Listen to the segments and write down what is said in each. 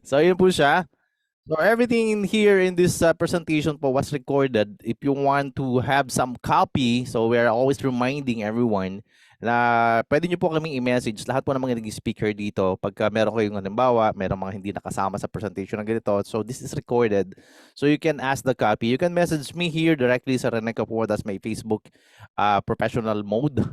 So, yun po siya. So everything in here in this presentation po was recorded. If you want to have some copy, so we're always reminding everyone na pwede nyo po kaming i-message lahat po ng mga naging speaker dito pagka meron kayong halimbawa, meron mga hindi nakasama sa presentation ng ganito. So this is recorded. So you can ask the copy. You can message me here directly sa Rene Capua. That's my Facebook professional mode.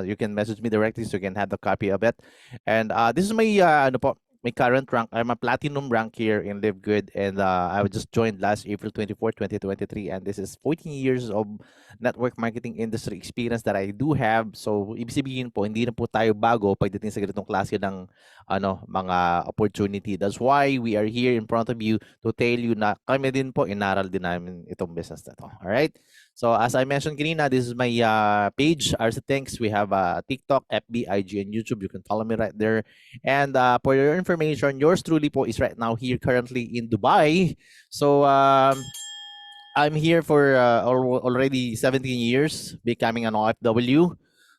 You can message me directly so you can have the copy of it. And this is my ano po, my current rank. I'm a platinum rank here in Live Good, and I was just joined last April 24, 2023, and this is 14 years of network marketing industry experience that I do have. So, ibig sabihin po, hindi na po tayo bago pagdating sa ganitong klase ng mga opportunity. That's why we are here in front of you to tell you na kami din po, inaral din namin itong business na to. Alright? So, as I mentioned kanina, this is my page, RC Thanks. We have TikTok, FB, IG, and YouTube. You can follow me right there. And for your information, yours truly po is right now here currently in Dubai. So I'm here for already 17 years becoming an OFW.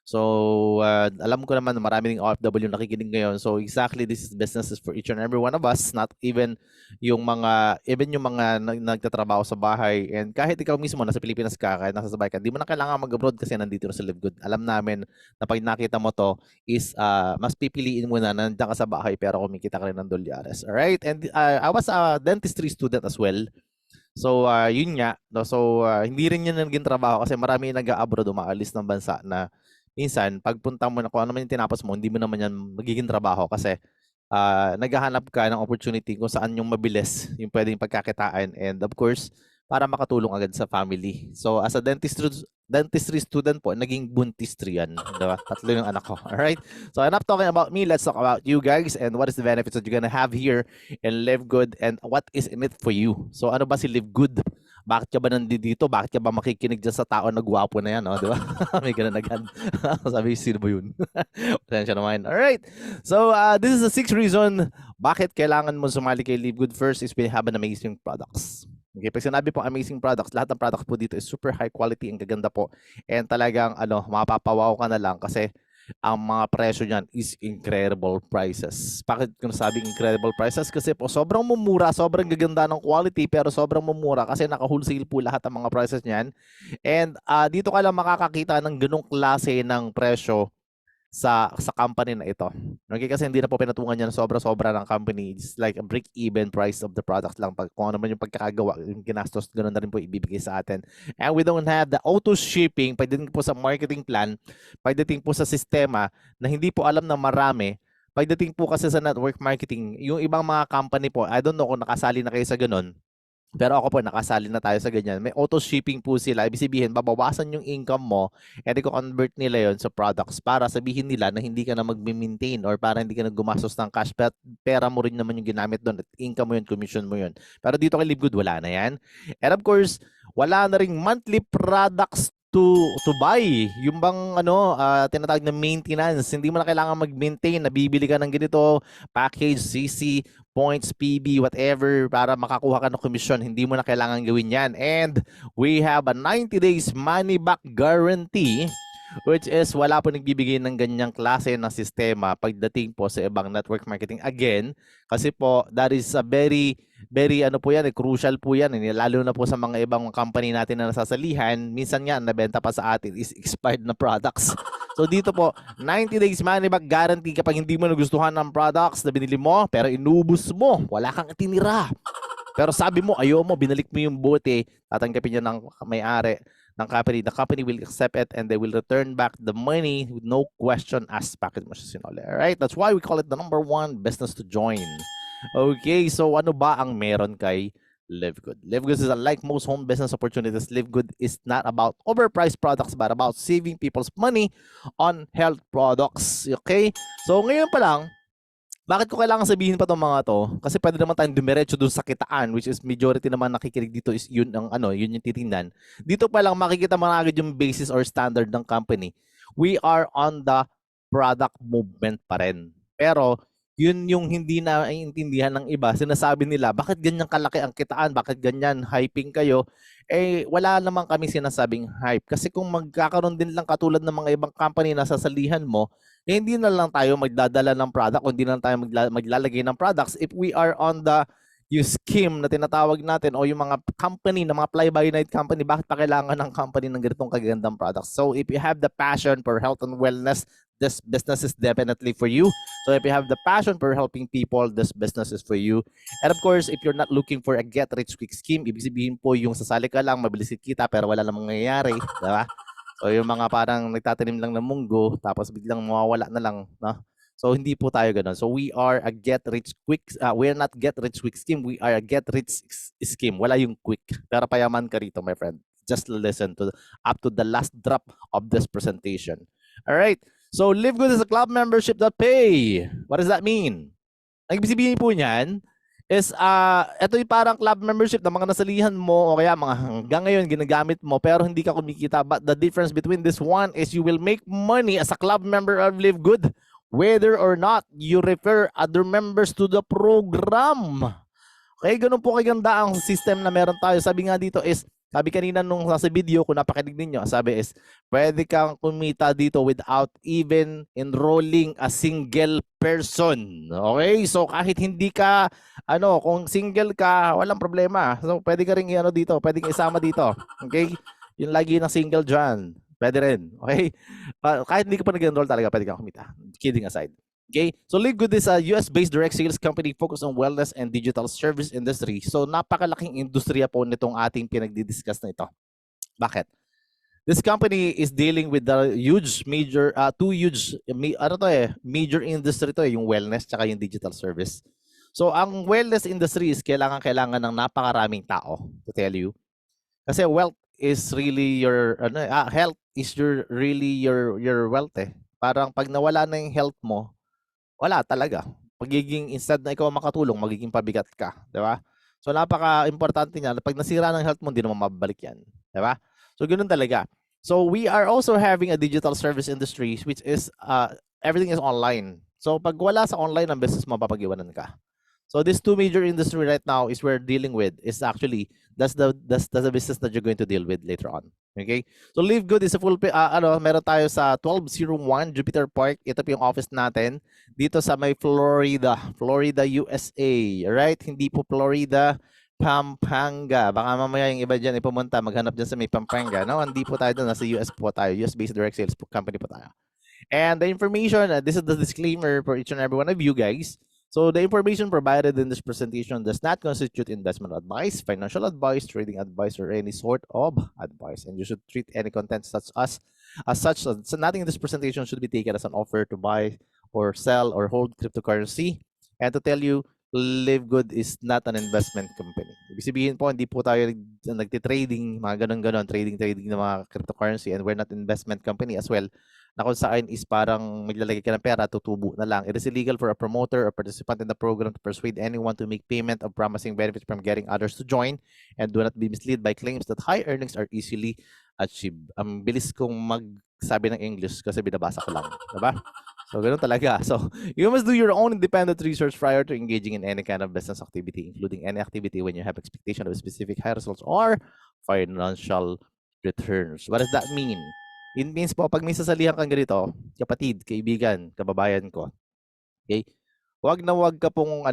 So alam ko naman na marami ding OFW nakikinig ngayon. So exactly this is businesses for each and every one of us, not even yung mga nagtatrabaho sa bahay. And kahit ikaw mismo nasa Pilipinas ka, kahit nasa sabay ka, di mo na kailangan mag-abroad kasi nandito na sa Live Good. Alam namin na pag nakita mo to is mas pipiliin mo na nandiyan ka sa bahay pero kumikita ka rin ng dolyares. Alright? And I was a dentistry student as well. So, yun nga. No? So, hindi rin yun naging trabaho kasi marami nag-abroad, umaalis ng bansa na minsan, pagpunta mo na kung ano man yung tinapos mo, hindi mo naman yan magiging trabaho kasi naghahanap ka ng opportunity kung saan yung mabilis yung pwedeng pagkakitaan and of course, para makatulong agad sa family. So, as a dentistry student po, naging buntistry yan. Diba? Tatlo yung anak ko. Alright? So, enough talking about me. Let's talk about you guys and what is the benefits that you're gonna have here in Live Good and what is in it for you. So, ano ba si Live Good? Bakit ka ba nandito? Bakit ka ba makikinig dyan sa tao na gwapo na yan? Oh, di ba? May ganun agad. Sabi, sino ba yun? Pasensya naman. Alright. So, this is the 6th reason bakit kailangan mo sumali kay Live Good. First is we have an amazing products. Okay, pag sinabi po amazing products, lahat ng products po dito is super high quality, ang gaganda po. And talagang mapapawaw ka na lang kasi ang mga presyo niyan is incredible prices. Bakit ko nasabi incredible prices? Kasi po sobrang mumura, sobrang gaganda ng quality pero sobrang mumura kasi naka-wholesale po lahat ng mga prices niyan. And dito ka lang makakakita ng ganung klase ng presyo sa company na ito. Okay, kasi hindi na po pinatungan niya ng sobra-sobra ng company. It's like a break-even price of the product lang. Pag kung ano man yung pagkakagawa, yung ginastos, ganoon na rin po ibibigay sa atin. And we don't have the auto shipping. Pagdating po sa marketing plan, pagdating po sa sistema na hindi po alam na marami, pagdating po kasi sa network marketing, yung ibang mga company po, I don't know kung nakasali na kayo sa ganun, pero ako po, nakasali na tayo sa ganyan. May auto shipping po sila. Ibig sabihin, babawasan yung income mo and i-convert nila yon sa products para sabihin nila na hindi ka na mag-maintain or para hindi ka na gumastos ng cash. Pera mo rin naman yung ginamit doon at income mo yun, commission mo yun. Pero dito kay Live Good, wala na yan. And of course, wala na ring monthly products to buy. Yung bang tinatawag na maintenance, hindi mo na kailangan mag-maintain, nabibili ka ng ganito, package, CC, points, PB, whatever, para makakuha ka ng komisyon. Hindi mo na kailangan gawin yan. And we have a 90 days money back guarantee, which is wala po nagbibigay ng ganyang klase ng sistema pagdating po sa ibang network marketing. Again, kasi po, that is a very po yan, crucial po yan. Lalo na po sa mga ibang company natin na nasasalihan, minsan nga, nabenta pa sa atin is expired na products. So dito po, 90 days money back guarantee kapag hindi mo nagustuhan ng products na binili mo, pero inubos mo, wala kang tinira. Pero sabi mo, ayaw mo, binalik mo yung bote, tatanggapin niya ng may-ari ng company. The company will accept it and they will return back the money with no question asked. Bakit mo siya sinuli? Alright, that's why we call it the #1 business to join. Okay, so ano ba ang meron kay Live Good? Live Good is like most home business opportunities. Live Good is not about overpriced products but about saving people's money on health products. Okay? So ngayon pa lang, bakit ko kailangan sabihin pa itong mga to? Kasi pwede naman tayong dumiretso dun sa kitaan, which is majority naman nakikinig dito is yun ang yun yung titingnan. Dito pa lang makikita mo agad yung basis or standard ng company. We are on the product movement pa rin. Pero Yun yung hindi naiintindihan ng iba. Sinasabi nila, bakit ganyan kalaki ang kitaan? Bakit ganyan hyping kayo? Eh, wala naman kami sinasabing hype. Kasi kung magkakaroon din lang katulad ng mga ibang company na sasalihan mo, eh, hindi na lang tayo magdadala ng product o hindi na lang tayo maglalagay ng products if we are on the yung scheme na tinatawag natin o yung mga company, na mga fly-by-night company, bakit pa kailangan ng company ng ganitong kagandang products? So if you have the passion for health and wellness, this business is definitely for you. So if you have the passion for helping people, this business is for you. And of course, if you're not looking for a get-rich-quick scheme, ibig sabihin po yung sasali ka lang, mabilis kita, pero wala namang mangyayari, di ba? So yung mga parang nagtatanim lang ng munggo, tapos biglang mawawala na lang, no? So hindi po tayo ganun. So we are a we are not get-rich-quick scheme, we are a get-rich scheme. Wala yung quick. Pero payaman ka rito, my friend. Just listen to up to the last drop of this presentation. All right. So Live Good is a club membership that pay. What does that mean? Ang ibig sabihin po niyan is ito yung parang club membership na mga nasalihan mo o kaya mga hanggang ngayon ginagamit mo pero hindi ka kumikita. But the difference between this one is you will make money as a club member of Live Good whether or not you refer other members to the program. Okay, ganun po kaganda ang system na meron tayo. Sabi nga dito is, sabi kanina nung nasa video, kung napakinig ninyo, sabi is, pwede kang kumita dito without even enrolling a single person. Okay? So kahit hindi ka, kung single ka, walang problema. So pwede ka rin dito, pwede ka isama dito. Okay? Yung lagi ng single dyan. Pwede rin. Okay? Kahit hindi ka pa nag-enroll talaga, pwede kang kumita. Kidding aside. Okay, so Live Good is a US-based direct sales company focused on wellness and digital service industry. So napakalaking industriya po nitong ating pinagdi-discuss na ito. Bakit? This company is dealing with the major major industry to yung wellness tsaka yung digital service. So ang wellness industry is kailangan ng napakaraming tao, to tell you. Kasi wealth is really your health is really your wealth eh. Parang pag nawala na yung health mo, wala talaga. Instead na ikaw makatulong, magiging pabigat ka, di ba? So napaka-importante niya, pag nasira ng health mo, hindi naman mababalik yan, di ba? So ganoon talaga. So we are also having a digital service industry which is everything is online. So pag wala sa online ang business, mapapag-iwanan ka. So these two major industry right now is we're dealing with is actually that's the business that you're going to deal with later on. Okay? So Live Good is a full meron tayo sa 1201 Jupiter Park. Ito po yung office natin dito sa may Florida, USA. Right? Hindi po Florida, Pampanga. Baka mamaya yung iba diyan ipumunta maghanap diyan sa may Pampanga. No, hindi po tayo doon, nasa US po tayo. US-based direct sales company po tayo. And the information, this is the disclaimer for each and every one of you guys. So the information provided in this presentation does not constitute investment advice, financial advice, trading advice, or any sort of advice. And you should treat any content such as such. So nothing in this presentation should be taken as an offer to buy or sell or hold cryptocurrency. And to tell you, Live Good is not an investment company. Ibig sabihin po, hindi po tayo nagtitrading, mga ganun-ganon, trading ng mga cryptocurrency, and we're not investment company as well, na kung saan is parang maglalagay ka ng pera, tutubo na lang. It is illegal for a promoter or participant in the program to persuade anyone to make payment of promising benefits from getting others to join, and do not be misled by claims that high earnings are easily achieved. Ang bilis kong magsabi ng English kasi binabasa ko lang. Diba? So, ganun talaga. So, you must do your own independent research prior to engaging in any kind of business activity, including any activity when you have expectation of specific high results or financial returns. What does that mean? It means po, pag may sasalihan kang ganito, kapatid, kaibigan, kababayan ko, okay, wag na wag ka pong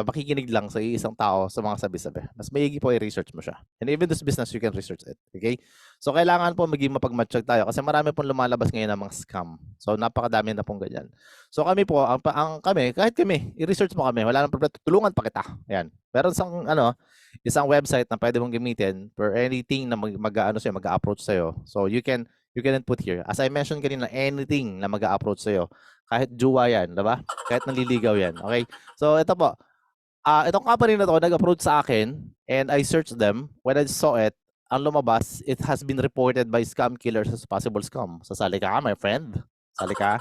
makikinig lang sa isang tao sa mga sabi-sabi. Mas maigi po i-research mo siya. And even this business, you can research it. Okay? So, kailangan po maging mapagmatsyag tayo kasi marami pong lumalabas ngayon ng mga scam. So, napakadami na pong ganyan. So, kami po, kahit kami, i-research mo kami. Wala nang problema. Tulungan pa kita. Ayan. Meron isang website na pwede mong gamitin for anything na mag-approach sa'yo. So, you can put here. As I mentioned kanina, anything na mag-approach sa'yo. Kahit jowa yan, diba? Kahit naliligaw yan. Okay? So, ito po. Itong company na to, nag-approach sa akin and I searched them. When I saw it, ang lumabas, it has been reported by scam killers as possible scam. Sasali ka, my friend. Sali ka.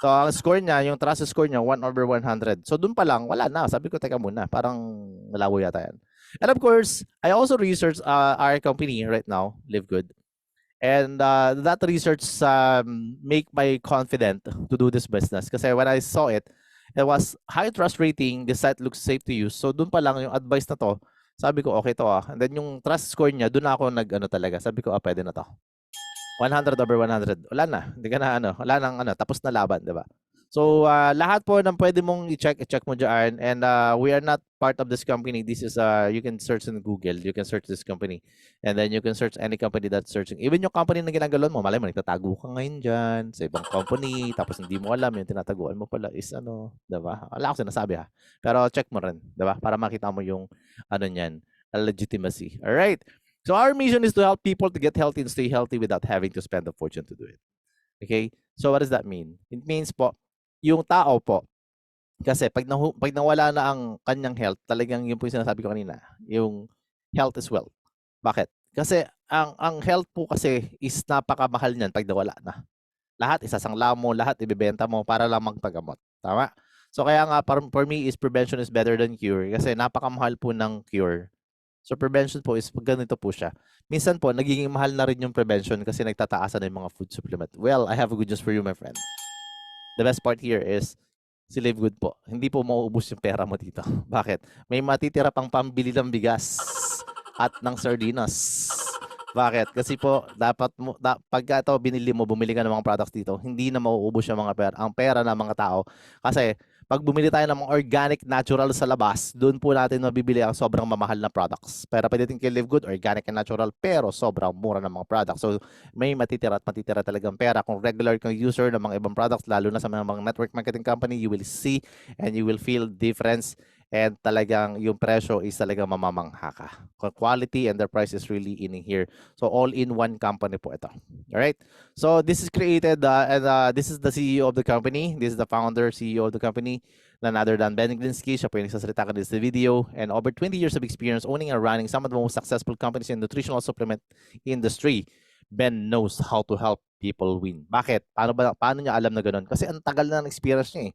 So, ang score niya, yung trust score niya, 1/100. So, dun pa lang, wala na. Sabi ko, teka muna. Parang malabo yata yan. And of course, I also researched our company right now, Live Good. And that research make my confident to do this business. Kasi when I saw it, It was high trust rating, the site looks safe to use. So doon pa lang yung advice na to, sabi ko okay to And then yung trust score niya, doon ako nag-ano talaga. Sabi ko pwede na to. 100 over 100. Wala na. Hindi ka na wala nang tapos na laban, 'di ba? So lahat po ng pwede mong i-check mo diyan and we are not part of this company. This is you can search in Google. You can search this company. And then you can search any company that's searching. Even yung company na ginagawa mo, malay mo nagtatago ka ngayon diyan sa ibang company tapos hindi mo alam yung tinataguan mo pala is 'di ba? Wala akong sinasabi ha. Pero check mo rin, 'di ba? Para makita mo yung niyan, legitimacy. All right. So our mission is to help people to get healthy and stay healthy without having to spend a fortune to do it. Okay? So what does that mean? It means po, yung tao po, kasi pag nawala na ang kanyang health, talagang yun po yung sinasabi ko kanina, yung health is wealth. Bakit? Kasi ang health po kasi is napakamahal niyan pag nawala na. Lahat isasangla mo, lahat ibebenta mo para lang magpagamot. Tama? So kaya nga for me is prevention is better than cure kasi napakamahal po ng cure. So prevention po is ganito po siya. Minsan po nagiging mahal na rin yung prevention kasi nagtataasan na yung mga food supplement. Well, I have a good news for you, my friend. The best part here is si Live Good po. Hindi po mauubos yung pera mo dito. Bakit? May matitira pang pambili ng bigas at ng sardinas. Bakit? Kasi po dapat mo pagka ito binili mo, bumili ka ng mga products dito, hindi na mauubos yung mga pera, ang pera ng mga tao. Kasi pag bumili tayo ng mga organic, natural sa labas, doon po natin mabibili ang sobrang mamahal na products. Pero pwedeng kay Live Good, organic and natural, pero sobrang mura ng mga products. So may matitira at matitira talagang pera. Kung regular kang user ng mga ibang products, lalo na sa mga network marketing company, you will see and you will feel difference and talagang yung presyo is talagang mamamangha ka. Quality and the price is really in here. So all in one company po ito. All right. So this is created and this is the CEO of the company. This is the founder, CEO of the company. None other than Ben Glinsky. Siya po yung nagsasalita ka sa video. And over 20 years of experience owning and running some of the most successful companies in the nutritional supplement industry. Ben knows how to help people win. Bakit? Paano niya alam na ganun? Kasi ang tagal na ng experience niya eh.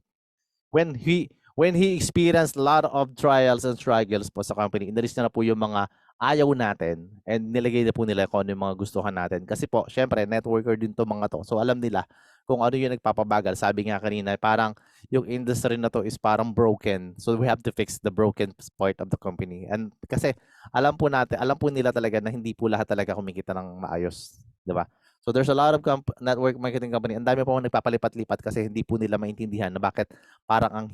When he experienced a lot of trials and struggles po sa company, inalis niya na po yung mga ayaw natin and nilagay na po nila kung ano yung mga gustuhan natin. Kasi po, syempre, networker din to mga to. So alam nila kung ano yung nagpapabagal. Sabi nga kanina, parang yung industry na to is parang broken. So we have to fix the broken part of the company. And kasi alam po nila talaga na hindi po lahat talaga kumikita ng maayos. Di ba? So there's a lot of network marketing company. Ang dami po nagpapalipat-lipat kasi hindi po nila maintindihan na bakit parang ang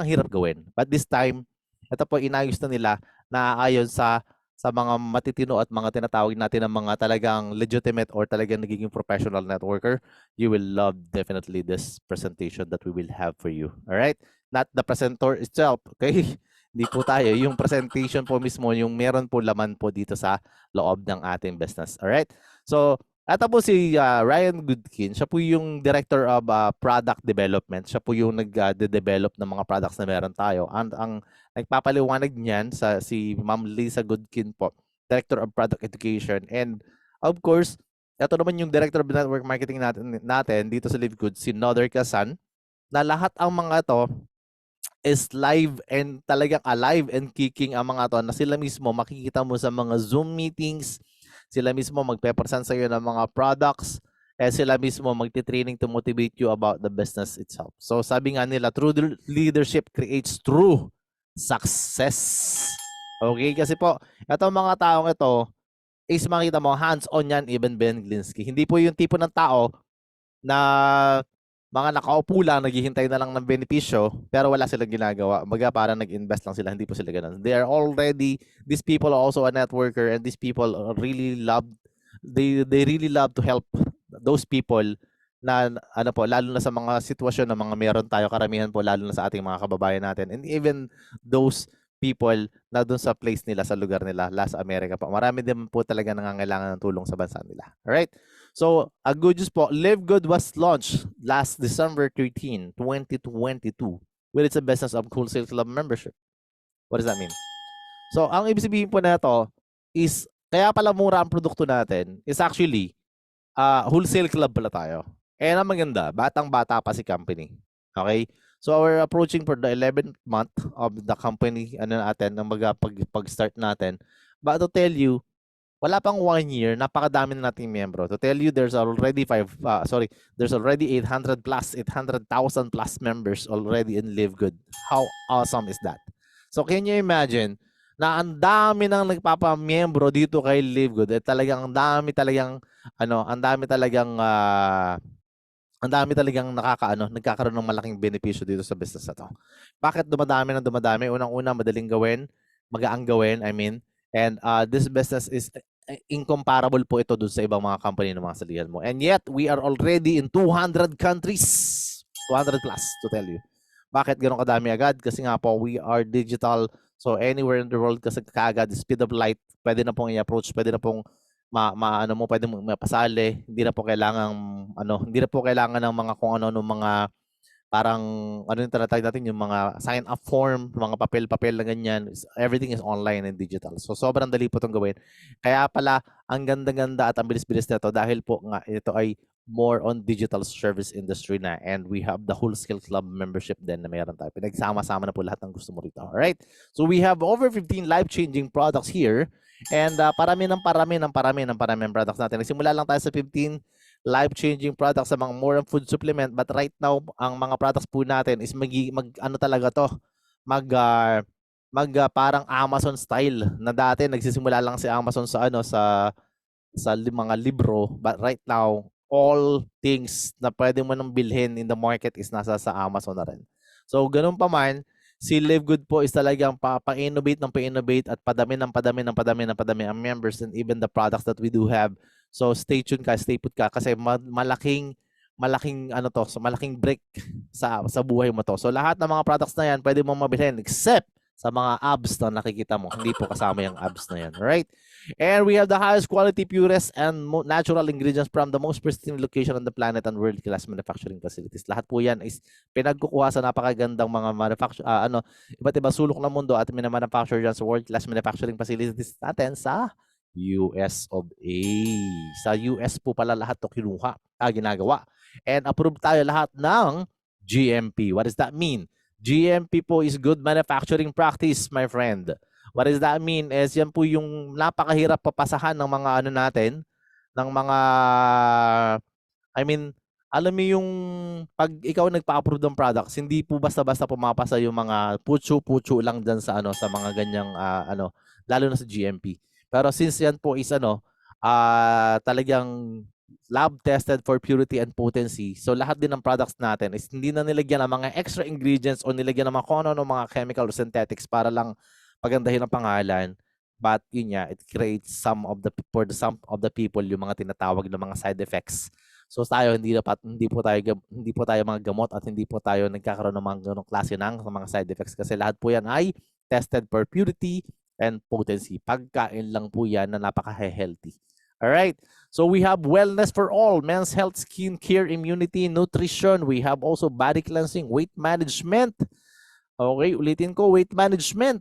hirap gawin. But this time, ito po inayos na nila na ayon sa mga matitino at mga tinatawag natin ng mga talagang legitimate or talagang nagiging professional networker, you will love definitely this presentation that we will have for you. All right? Not the presenter itself, okay? Hindi po tayo. Yung presentation po mismo, yung meron po laman po dito sa loob ng ating business. All right? So, ito po si Ryan Goodkin. Siya po yung Director of Product Development. Siya po yung nag-develop ng mga products na meron tayo. Ang nagpapaliwanag niyan si Ma'am Lisa Goodkin po, Director of Product Education. And of course, ito naman yung Director of Network Marketing natin dito sa Live Good, si Nother Kasan, na lahat ang mga to is live and talagang alive and kicking ang mga to na sila mismo makikita mo sa mga Zoom meetings, sila mismo magpe-present sa iyo ng mga products, sila mismo magti-training to motivate you about the business itself. So sabi nga nila, true leadership creates true success. Okay, kasi po, itong mga taong ito, is makita mo, hands-on yan, even Ben Glinsky. Hindi po yung tipo ng tao na mga nakaupo lang, naghihintay na lang ng benepisyo, pero wala silang ginagawa. Baga parang nag-invest lang sila, hindi po sila ganun. They are already, these people are also a networker and these people really love, they really love to help those people na ano po, lalo na sa mga sitwasyon na mga meron tayo, karamihan po, lalo na sa ating mga kababayan natin. And even those people na doon sa place nila, sa lugar nila, Las America po. Marami din po talaga nangangailangan ng tulong sa bansa nila. Alright? So, a good news po, Live Good was launched last December 13, 2022 with its business of Wholesale Club membership. What does that mean? So, ang ibig sabihin po na ito is, kaya pala mura ang produkto natin is actually, wholesale club pala tayo. Eh, ang maganda, batang-bata pa si company. Okay? So, we're approaching for the 11th month of the company, natin, ng pag-start natin. But to tell you, wala pang 1 year, napakadami na nating miyembro. To tell you, there's already there's already 800 plus, 800,000 plus members already in Live Good. How awesome is that? So can you imagine na ang dami nang nagpapamiyembro dito kay Live Good? Talagang ang dami talagang nagkakaroon ng malaking benepisyo dito sa business na to. Bakit dumadami ng dumadami? Unang-una, madaling gawin, magaang gawin, and this business is incomparable po ito dun sa ibang mga company ng mga salihan mo. And yet, we are already in 200 countries. 200 plus, to tell you. Bakit ganun kadami agad? Kasi nga po, we are digital. So, anywhere in the world kasi kaagad, speed of light, pwede na pong i-approach, pwede na pong pwede mo mapasali, hindi na po kailangan ng mga kung ano mga parang yung tinatawag natin yung mga sign up form, mga papel-papel na ganyan. Everything is online and digital. So sobrang dali po itong gawin. Kaya pala ang ganda-ganda at ang bilis-bilis nito dahil po nga ito ay more on digital service industry na, and we have the whole skill club membership din na mayroon tayo. Pinagsama-sama na po lahat ng gusto mo rito. Alright? So we have over 15 life-changing products here. And parami ng products natin. Nagsimula lang tayo sa 15 life-changing products sa mga more food supplement, but right now ang mga products po natin is parang Amazon style na dati nagsisimula lang si Amazon sa mga libro, but right now all things na pwede mo nang bilhin in the market is nasa sa Amazon na rin. So ganun pa man, si Live Good po is talagang pa-innovate at padami ang members and even the products that we do have. So stay tuned ka, stay put ka kasi malaking break sa buhay mo to. So lahat ng mga products na yan pwede mo mabilhin except sa mga abs na nakikita mo. Hindi po kasama yung abs na yan, right? And we have the highest quality, purest, and natural ingredients from the most pristine location on the planet and world-class manufacturing facilities. Lahat po yan is pinagkukuha sa napakagandang mga iba't ibang sulok ng mundo at minamanufacture dyan sa world-class manufacturing facilities natin sa US of A. Sa US po pala lahat to ginagawa. And approved tayo lahat ng GMP. What does that mean? GMP po is good manufacturing practice, my friend. What does that mean? Is yan po yung napakahirap papasahan ng mga natin, ng mga, alam mo yung pag ikaw nagpa-approve ng products, hindi po basta-basta pumapasa yung mga putsu-putsu lang dyan sa sa mga ganyang lalo na sa GMP. Pero since yan po is talagang lab tested for purity and potency. So lahat din ng products natin is hindi na nilagyan ng mga extra ingredients o nilagyan ng mga kung ano mga chemical or synthetics para lang pagandahin ang pangalan. But yun nga, it creates some of the people yung mga tinatawag na mga side effects. So tayo hindi po tayo mga gamot at hindi po tayo nagkakaroon ng mga ganong klase ng mga side effects kasi lahat po yan ay tested for purity and potency. Pagkain lang po yan na napaka-healthy. Alright, so we have wellness for all, men's health, skin care, immunity, nutrition. We have also body cleansing, weight management. Okay, ulitin ko, weight management.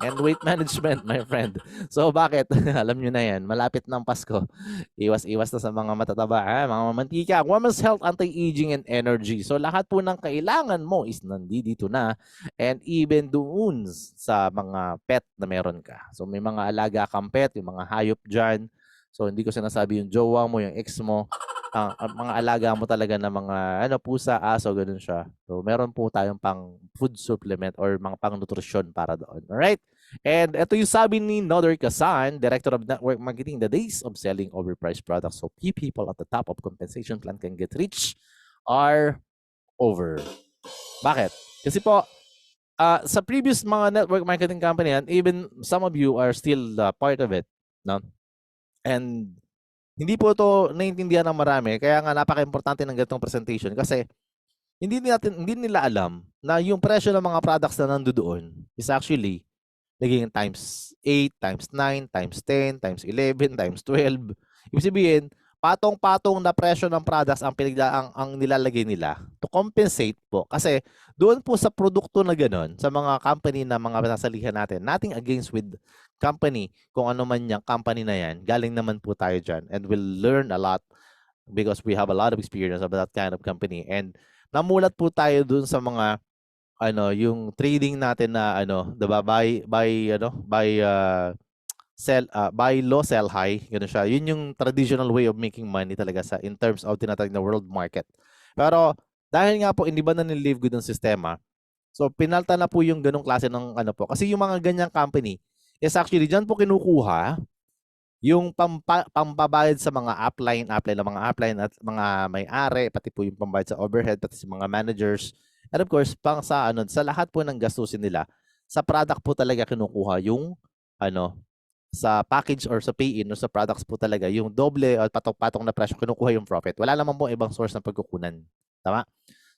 And weight management, my friend. So bakit? Alam nyo na yan, malapit ng Pasko. Iwas-iwas na sa mga matataba, mga mantika. Women's health, anti-aging, and energy. So lahat po ng kailangan mo is nandito na. And even doon sa mga pet na meron ka. So may mga alaga kang pet, yung mga hayop dyan. So hindi ko sinasabi yung jowa mo, yung ex mo. Ang mga alaga mo talaga na mga pusa, aso, ganun siya. So meron po tayong pang food supplement or mga pang nutrisyon para doon. Alright? And ito yung sabi ni Nodor Kasan, Director of Network Marketing, the days of selling overpriced products so few people at the top of compensation plan can get rich are over. Bakit? Kasi po, sa previous mga network marketing company, and even some of you are still part of it, no? And hindi po ito naiintindihan ng marami, kaya nga napaka-importante ng ganitong presentation kasi hindi nila alam na yung presyo ng mga products na nandoon is actually naging times 8, times 9, times 10, times 11, times 12. Ibig sabihin, patong-patong na presyo ng products ang nilalagay nila to compensate po. Kasi doon po sa produkto na gano'n, sa mga company na mga nasalihan natin, nothing against with company, kung ano man yung company na yan, galing naman po tayo dyan and we'll learn a lot because we have a lot of experience of that kind of company. And namulat po tayo doon sa mga yung trading natin na diba by buy low, sell high. Ganun siya. Yun yung traditional way of making money talaga in terms of tinatawag na world market. Pero dahil nga po iniba na ni Livegood ang sistema, so pinalta na po yung ganung klase ng ano po. Kasi yung mga ganyang company is actually dyan po kinukuha yung pambabayad sa mga upline ng mga upline at mga may-ari, pati po yung pambayad sa overhead, pati sa mga managers. And of course, sa lahat po ng gastusin nila, sa product po talaga kinukuha yung ano, sa package or sa pay-in or sa products po talaga, yung doble o patong-patong na presyo, kinukuha yung profit. Wala naman po ibang source ng pagkukunan. Tama?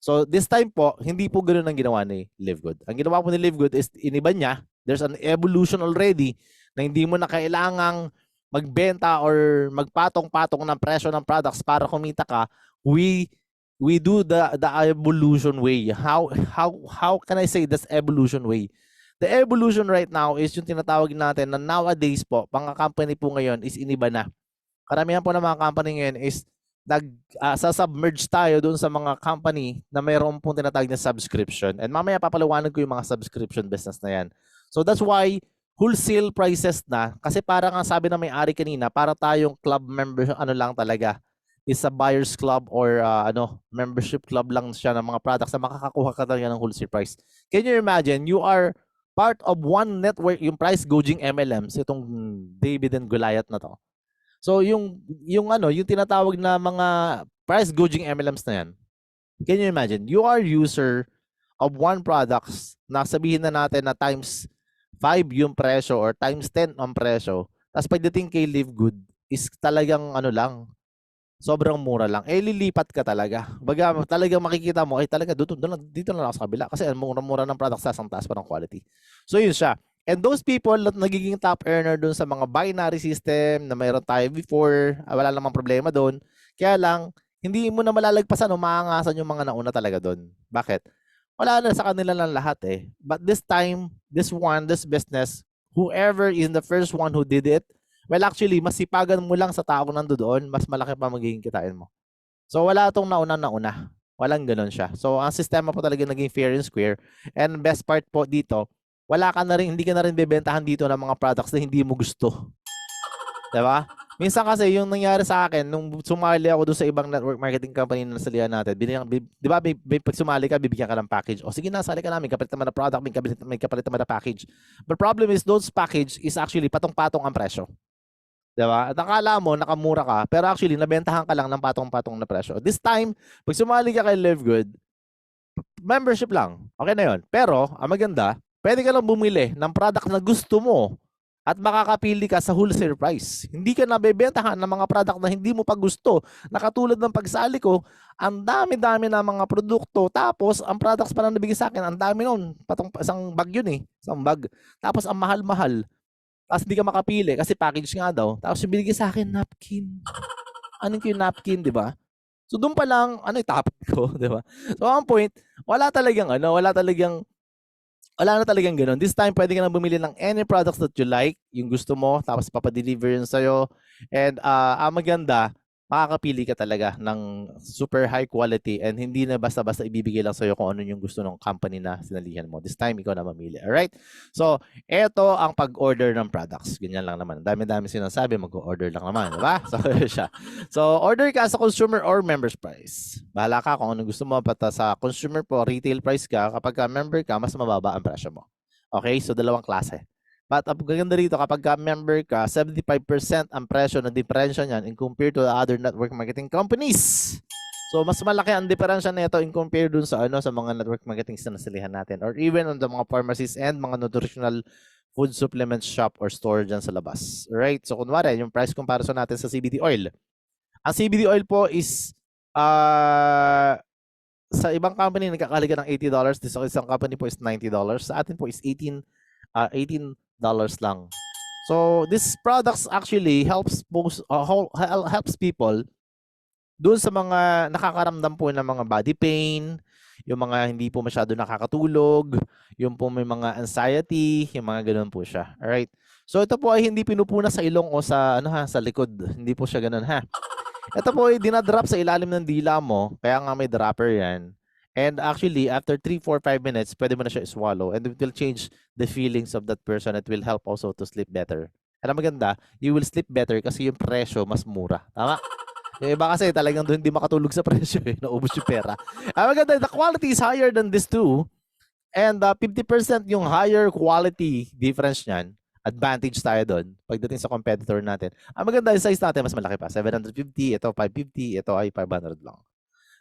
So this time po, hindi po ganoon ang ginawa ni Livegood. Ang ginawa po ni Livegood is iniba niya. There's an evolution already na hindi mo na kailangang magbenta or magpatong-patong ng presyo ng products para kumita ka. We do the evolution way. How can I say this evolution way? The evolution right now is yung tinatawag natin na nowadays po, mga company po ngayon is iniba na. Karamihan po ng mga company ngayon is sa-submerge tayo doon sa mga company na mayroon pong tinatawag na subscription. And mamaya papaliwanag ko yung mga subscription business na yan. So that's why wholesale prices na, kasi parang ang sabi na may-ari kanina, para tayong club member, ano lang talaga, is a buyer's club or membership club lang siya ng mga products na makakakuha ka talaga ng wholesale price. Can you imagine, you are part of one network, yung price gouging MLMs, itong David and Goliath na to. So yung tinatawag na mga price gouging MLMs na yan, can you imagine, you are user of one products na sabihin na natin na times 5 yung presyo or times 10 ang presyo, tapos pagdating kay Livegood is talagang sobrang mura lang. Lilipat ka talaga. Baga talagang makikita mo, talaga dito na lang sa kabila kasi ang mura-mura ng products, ang taas pa ng quality. So yun siya. And those people na nagiging top earner dun sa mga binary system na mayroon tayo before, wala namang problema doon. Kaya lang, hindi mo na malalagpasan o maangasan yung mga nauna talaga doon. Bakit? Wala na sa kanila lang lahat eh. But this time, this business, whoever is the first one who did it, well actually, mas sipagan mo lang sa tao nandoon, mas malaki pa magiging kitain mo. So wala tong nauna. Walang ganun siya. So ang sistema po talaga naging fair and square. And best part po dito, hindi ka na rin bebentahan dito ng mga products na hindi mo gusto. Diba? Minsan kasi yung nangyari sa akin, nung sumali ako doon sa ibang network marketing company na nasalihan natin, di ba pag sumali ka, bibigyan ka ng package. O sige na, sali ka namin, kapalit naman na product, may kapalit naman na package. But problem is, those package is actually patong-patong ang presyo. Diba? At akala mo, nakamura ka, pero actually, nabentahan ka lang ng patong-patong na presyo. This time, pag sumali ka kay Livegood, membership lang. Okay na yun. Pero, ang maganda, pwede ka lang bumili ng product na gusto mo at makakapili ka sa wholesale price. Hindi ka nabebentahan ng mga product na hindi mo pa gusto. Nakatulad ng pagsali ko, ang dami-dami na mga produkto. Tapos, ang products pa lang nabigay sa akin, ang dami nun. Isang bag yun eh. Isang bag. Tapos, ang mahal-mahal. Tapos, hindi ka makapili kasi package nga daw. Tapos, yung binigay sa akin, napkin. Anong yung napkin, di ba? So, doon pa lang, itapon ko, di ba? So, ang point, wala na talagang ganun. This time, pwede ka na bumili ng any products that you like, yung gusto mo, tapos papadeliver yun sa'yo. And ang maganda, makakapili ka talaga ng super high quality and hindi na basta-basta ibibigay lang sa'yo kung ano yung gusto ng company na sinalihan mo. This time, ikaw na mamili. Alright? So, eto ang pag-order ng products. Ganyan lang naman. Dami-dami sinasabi, mag-order lang naman. Diba? So, siya. So, order ka sa consumer or members price. Bahala ka kung ano gusto mo. Pata sa consumer po, retail price ka. Kapag member ka, mas mababa ang presyo mo. Okay? So, dalawang klase. But ang gaganda rito, kapag member ka, 75% ang presyo ng diferensya niyan in compared to the other network marketing companies. So, mas malaki ang diferensya nito in compared dun sa mga network marketing na nasilihan natin or even on the mga pharmacies and mga nutritional food supplement shop or store dyan sa labas. Right? So, kunwari, yung price comparison natin sa CBD oil. Ang CBD oil po is sa ibang company nagkakahalaga ng $80. Sa isang company po is $90. Sa atin po is $18 lang. So this products actually helps people doon sa mga nakakaramdam po ng mga body pain, yung mga hindi po masyado nakakatulog, yung po may mga anxiety, yung mga ganoon po siya. Alright? So ito po ay hindi pinupuna sa ilong o sa sa likod. Hindi po siya ganoon ha. Ito po ay dinadrop sa ilalim ng dila mo, kaya nga may dropper yan. And actually, after 3, 4, 5 minutes, pwede mo na siya swallow and it will change the feelings of that person. It will help also to sleep better. Alam maganda, you will sleep better kasi yung presyo mas mura. Tama? Yung iba kasi talagang doon hindi makatulog sa presyo eh. Naubos yung pera. Maganda, the quality is higher than this too. And 50% yung higher quality difference niyan. Advantage tayo doon pagdating sa competitor natin. Maganda yung size natin, mas malaki pa. 750, ito 550, ito ay 500 lang.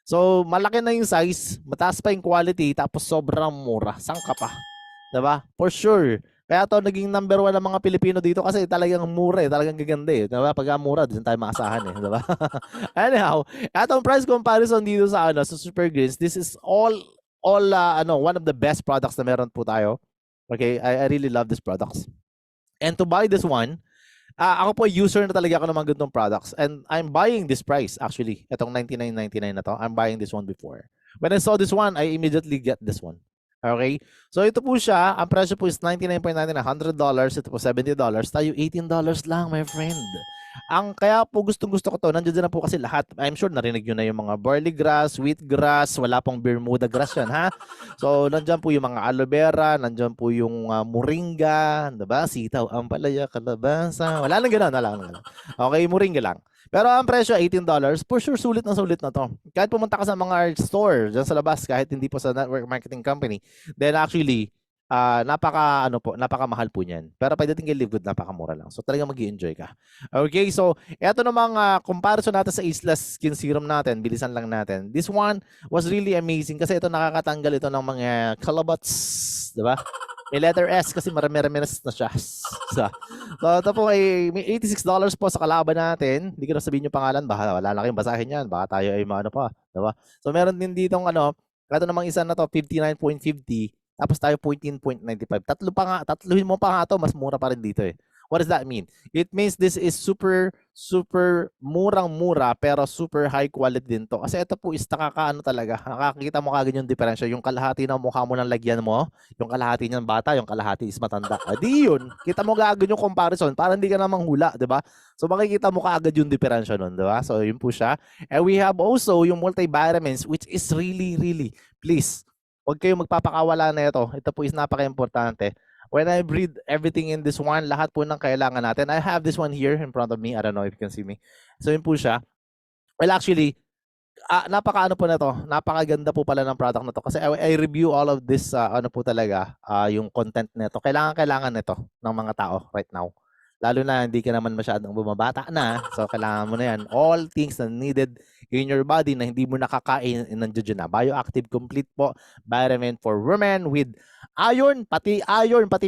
So, malaki na yung size, mataas pa yung quality, tapos sobrang mura. Saan ka pa? Diba? For sure. Kaya to naging number 1 ng mga Pilipino dito kasi talagang mura eh, talagang gaganda eh. Diba? Pag mura, doon tayo maasahan eh. Diba? Anyhow, atong price comparison dito sa sa Super Greens, this is all one of the best products na meron po tayo. Okay, I really love these products. And to buy this one, ako po user na talaga ako ng mga ganitong products and I'm buying this price actually. Itong $99.99 na to, I'm buying this one before. When I saw this one, I immediately get this one. Okay? So ito po siya, ang presyo po is $99.99, $100, ito po $70, tayo $18 lang, my friend. Ang kaya po gustong-gusto ko to, nandiyan na po kasi lahat. I'm sure narinig nyo na yung mga barley grass, wheat grass, wala pong Bermuda grass yan, ha? So, nandiyan po yung mga aloe vera, nandiyan po yung moringa, diba? Sitaw, ampalaya, kalabasa. Wala lang ganun, wala lang ganun. Okay, moringa lang. Pero ang presyo, $18. For sure, sulit na to. Kahit pumunta ka sa mga store, dyan sa labas, kahit hindi po sa network marketing company, then actually, napakamahal po niyan. Pero pagdating kay Livegood, napakamura lang. So talagang mag-i-enjoy ka. Okay, so eto namang comparison natin sa Islas Skin Serum natin, bilisan lang natin. This one was really amazing kasi ito nakakatanggal ito ng mga calabats, di ba? May letter S kasi marami-rami na siya. So ito po ay may $86 po sa kalaban natin. Hindi ko na sabihin yung pangalan, baka wala lang kayong basahin yan. Baka tayo ay maano pa, di ba? So meron din ditong ito namang isa na to, 59.50. Tapos tayo 14.95. Tatluhin mo pa nga to, mas mura pa rin dito eh. What does that mean? It means this is super murang-mura pero super high quality din to. Kasi ito po is nakakaano talaga. Nakakita mo kagad yung diferensya. Yung kalahati ng mukha mo ng lagyan mo, yung kalahati niyang bata, yung kalahati is matanda. Di yun. Kita mo kagad yung comparison para hindi ka na manghula, di ba? So makikita mo kagad yung diferensya nun, di ba? So yun po siya. And we have also yung multivitamins which is really, please, huwag kayong magpapakawala na ito. Ito po is napaka-importante. When I read everything in this one, lahat po ng kailangan natin. I have this one here in front of me. I don't know if you can see me. So yun po siya. Well, actually, napaka-ano po na to. Napakaganda po pala ng product na to. Kasi I review all of this, po talaga, yung content nito. Kailangan nito ng mga tao right now. Lalo na hindi ka naman masyadong bumabata na. So kailangan mo na yan. All things na needed in your body na hindi mo nakakain, nandiyan na. Bioactive Complete po. Vitamin for women with iron, pati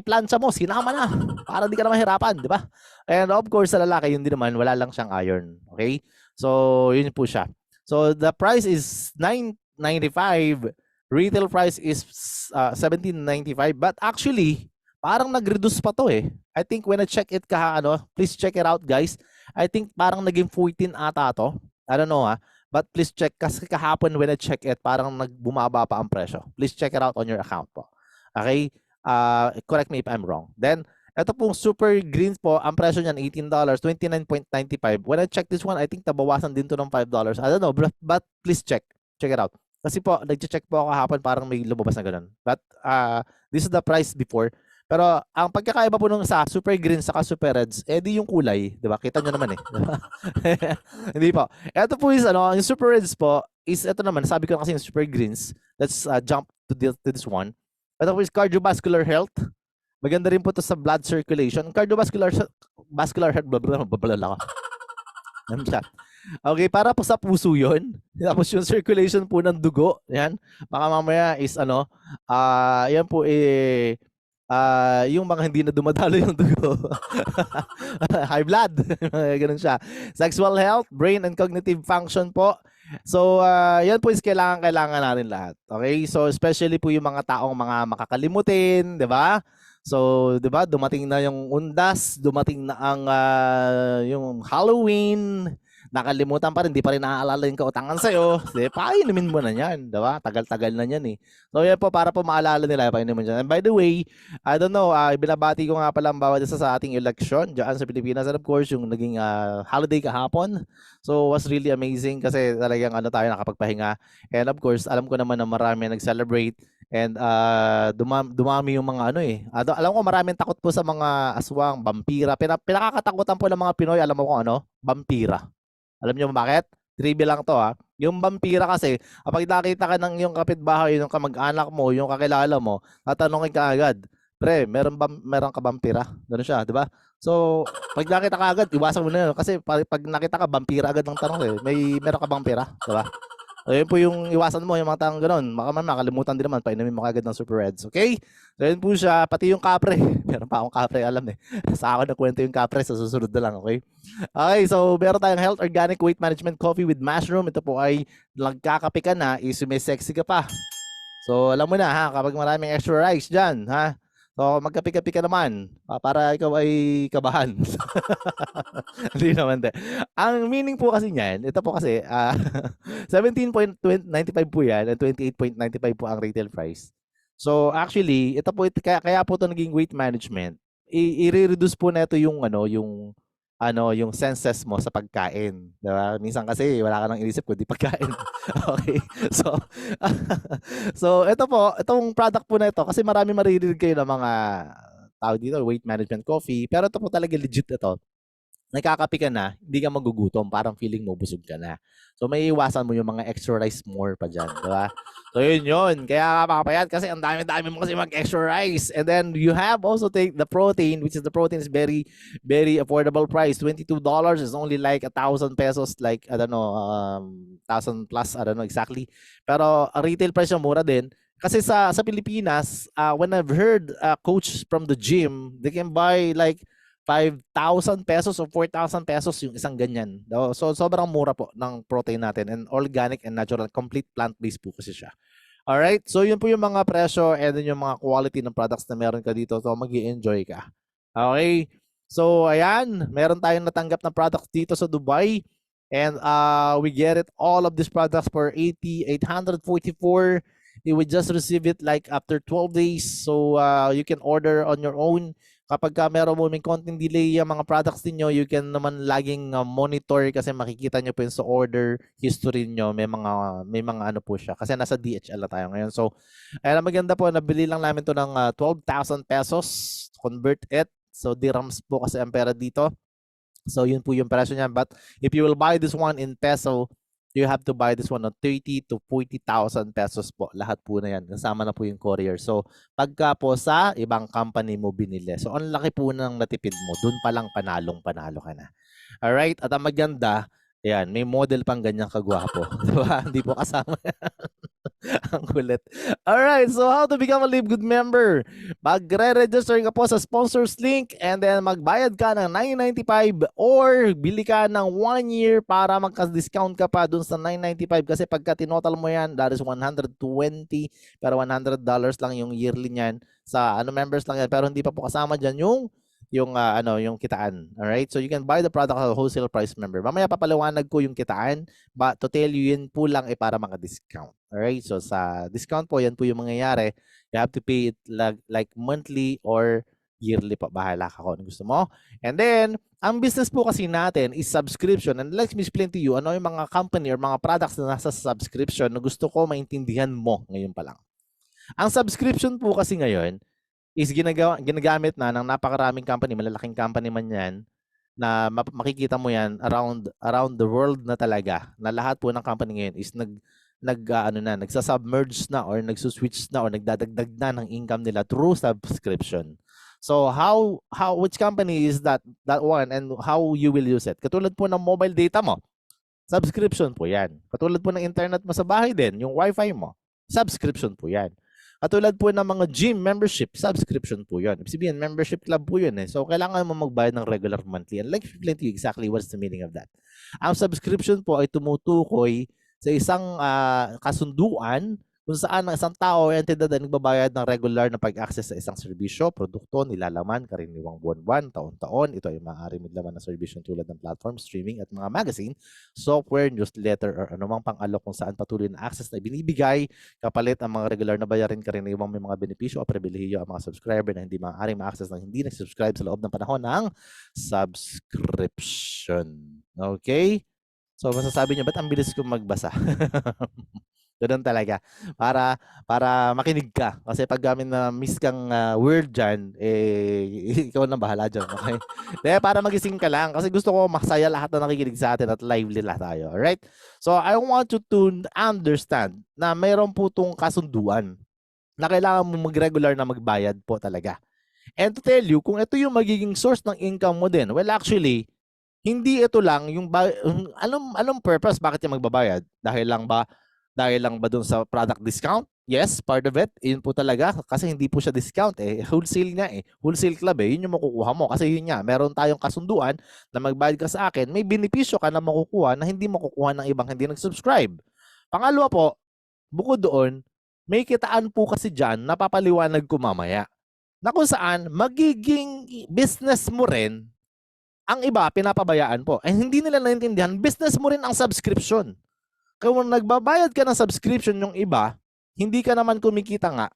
plancha mo, sinama na. Para di ka na mahirapan, di ba? And of course, sa lalaki, yun din naman, wala lang siyang iron. Okay? So, yun po siya. So, the price is $9.95. Retail price is $17.95. But actually, parang nag-reduce pa to eh. I think when I check it please check it out guys. I think parang naging 14 ata to. I don't know but please check kasi kahapon when I check it, parang nagbumaba pa ang presyo. Please check it out on your account po. Okay? Correct me if I'm wrong. Then, ito pong Super Greens po, ang presyo niyan $18, $29.95. When I check this one, I think nabawasan din to ng $5. I don't know, but please check. Check it out. Kasi po, nag-check po ako kahapon, parang may lumabas na ganun. But, this is the price before. Pero ang pagkakaiba po nung sa Super Greens saka Super Reds, di yung kulay, 'di ba? Kita nyo naman eh. Hindi po. Ito po is yung Super Reds po is ito naman, sabi ko kasi yung Super Greens. Let's jump to this one. Ito po is cardiovascular health. Maganda rin po to sa blood circulation. Cardiovascular health, babalala ko. Okay, para po sa puso 'yon. Tapos yung circulation po ng dugo, 'yan. Baka mamaya is yan po yung mga hindi na dumadalo yung dugo. High blood. Ganun siya. Sexual health, brain and cognitive function po. So, yan po is kailangan natin lahat. Okay? So, especially po yung mga taong mga makakalimutin, di ba? So, di ba, dumating na yung undas, dumating na ang yung Halloween, nakalimutan pa rin, di pa rin naaalala yung kautangan sa'yo. Painumin mo na yan, diba? Tagal-tagal na yan eh. So yan po, para po maalala nila, painumin dyan. And by the way, I don't know, binabati ko nga pala ang bawat isa sa ating election dyan sa Pilipinas. And of course, yung naging holiday kahapon. So was really amazing kasi talagang tayo nakapagpahinga. And of course, alam ko naman na marami nag-celebrate. And dumami yung mga ano eh. Alam ko maraming takot po sa mga aswang, vampira. Pinakakatakutan po ng mga Pinoy, alam mo kung ano? Vampira. Alam niyo bakit? Trivia lang to ha. Yung vampira kasi, kapag nakita ka ng yung kapitbahay, yung kamag-anak mo, yung kakilala mo, tatanungin ka agad, pre, meron ka vampira? Ganun siya, di ba? So, pag nakita ka agad, iwasan mo na yun. Kasi pag nakita ka, vampira agad ng tanong eh. Meron ka bang pera? Di ba? So, yun po yung iwasan mo, yung mga taong gano'n. Baka man makalimutan din naman, painumin mo kagad ng Super Reds. Okay? So, yun po siya. Pati yung kapre. Meron pa akong kapre, alam eh. Sa ako nagkwento yung kapre, sa susunod na lang, okay? Okay, so meron tayong Health Organic Weight Management Coffee with Mushroom. Ito po ay nagkakape ka na, sexy ka pa. So, alam mo na ha, kapag maraming extra rice dyan, ha? So, magkape-kape ka naman para ikaw ay kabahan. Hindi naman. Ang meaning po kasi niyan, ito po kasi, 17.95 po yan and 28.95 po ang retail price. So, actually, ito po, kaya po ito naging weight management. I-reduce po na ito yung, yung senses mo sa pagkain. Diba? Minsan kasi wala ka nang inisip kundi pagkain. Okay. So, so ito po, itong product po na ito, kasi marami maririnig kayo ng mga tao dito, weight management coffee, pero ito po talaga legit ito. Nagkakape ka na, hindi ka magugutom, parang feeling mo busog ka na. So may iwasan mo yung mga extra rice more pa dyan, di ba? So yun. Kaya makapayat kasi ang dami-dami mo kasi mag-extra rice. And then you have also take the protein, which is the protein is very, very affordable price. $22 is only like 1,000 pesos, like, I don't know, 1,000 plus, I don't know exactly. Pero retail price yung mura din. Kasi sa Pilipinas, when I've heard coach from the gym, they can buy like 5,000 pesos o 4,000 pesos yung isang ganyan. So, sobrang mura po ng protein natin and organic and natural, complete plant-based po kasi siya. Alright, so yun po yung mga presyo and then yung mga quality ng products na meron ka dito. So, mag-i-enjoy ka. Okay, so ayan, meron tayong natanggap na products dito sa Dubai. And we get it, all of these products for 844. You would just receive it like after 12 days. So, you can order on your own. Kapag meron mo may konting delay yung mga products niyo, you can naman laging monitor kasi makikita niyo po yung sa order history niyo, may mga ano po siya kasi nasa DHL na tayo ngayon. So, ayun, maganda po, nabili lang namin to ng 12,000 pesos, convert it. So, dirhams po kasi ang pera dito. So, yun po yung presyo niya. But if you will buy this one in peso, you have to buy this one of 30 to 40,000 pesos po. Lahat po na yan. Kasama na po yung courier. So, pagka po sa ibang company mo binili. So, ang laki po ng natipid mo. Doon pa lang panalo ka na. Alright? At ang maganda, ayan, may model pang ganyang kagwapo. Diba? Hindi po kasama. Ang kulit. Alright, so how to become a Live Good member? Magre-register ka po sa sponsors link and then magbayad ka ng $9.95 or bili ka ng 1 year para magka-discount ka pa dun sa $9.95 kasi pagka tinotal mo yan, that is 120 pero $100 lang yung yearly niyan sa members lang yan pero hindi pa po kasama dyan yung kitaan. All right? So you can buy the product at a wholesale price member. Mamaya papaliwanag ko yung kitaan, but to tell you yun po lang para maka-discount. All right? So sa discount po, yan po yung mangyayari. You have to pay it like monthly or yearly pa. Bahala ka kung ano gusto mo. And then, ang business po kasi natin is subscription. And let me explain to you ano yung mga company or mga products na nasa subscription na gusto ko maintindihan mo ngayon pa lang. Ang subscription po kasi ngayon, is ginagamit na ng napakaraming company, malalaking company man yan, na makikita mo yan around the world na talaga, na lahat po ng company ngayon is nagsasubmerge na or nagsuswitch na or nagdadagdag na ng income nila through subscription. So which company is that one and how you will use it? Katulad po ng mobile data mo, subscription po yan. Katulad po ng internet mo sa bahay din, yung wifi mo, subscription po yan. Katulad po ng mga gym membership, subscription po yun. Ibig sabihin, membership club po yun eh. So, kailangan mo magbayad ng regular monthly. And like explain to you exactly what's the meaning of that. Ang subscription po ay tumutukoy sa isang kasunduan kung saan ang isang tao o entidad ay nagbabayad ng regular na pag-access sa isang serbisyo, produkto, nilalaman, karaniwang buwan-buwan, taon-taon. Ito ay maaari maglaman ng serbisyo tulad ng platform, streaming at mga magazine, software, newsletter, or anumang pang-alok kung saan patuloy na access na binibigay kapalit ang mga regular na bayarin karaniwang may mga benepisyo o pribilehiyo ang mga subscriber na hindi maaaring ma-access ng hindi nag-subscribe sa loob ng panahon ng subscription. Okay? So, masasabi niyo, ba't ang bilis kong magbasa? Gano'n talaga. Para makinig ka. Kasi pag na-miss kang word diyan, ikaw na bahala diyan, okay? Para magising ka lang kasi gusto ko masaya lahat na nakikinig sa atin at lively lang tayo, alright? So I want you to understand na mayroon po 'tong kasunduan na kailangan mo mag-regular na magbayad po talaga. And to tell you, kung ito yung magiging source ng income mo din, well actually, hindi ito lang anong purpose bakit yung magbabayad? Dahil lang ba dun sa product discount? Yes, part of it. Yun po talaga kasi hindi po siya discount wholesale nga Wholesale club yun yung makukuha mo kasi yun nga, meron tayong kasunduan na magbayad ka sa akin, may benepisyo ka na makukuha na hindi makukuha ng ibang hindi nag-subscribe. Pangalawa po, bukod doon, may kitaan po kasi diyan na papaliwanag ko mamaya na kung saan magiging business mo rin ang iba pinapabayaan po. Hindi nila naintindihan, business mo rin ang subscription. Kung nagbabayad ka ng subscription yung iba, hindi ka naman kumikita nga.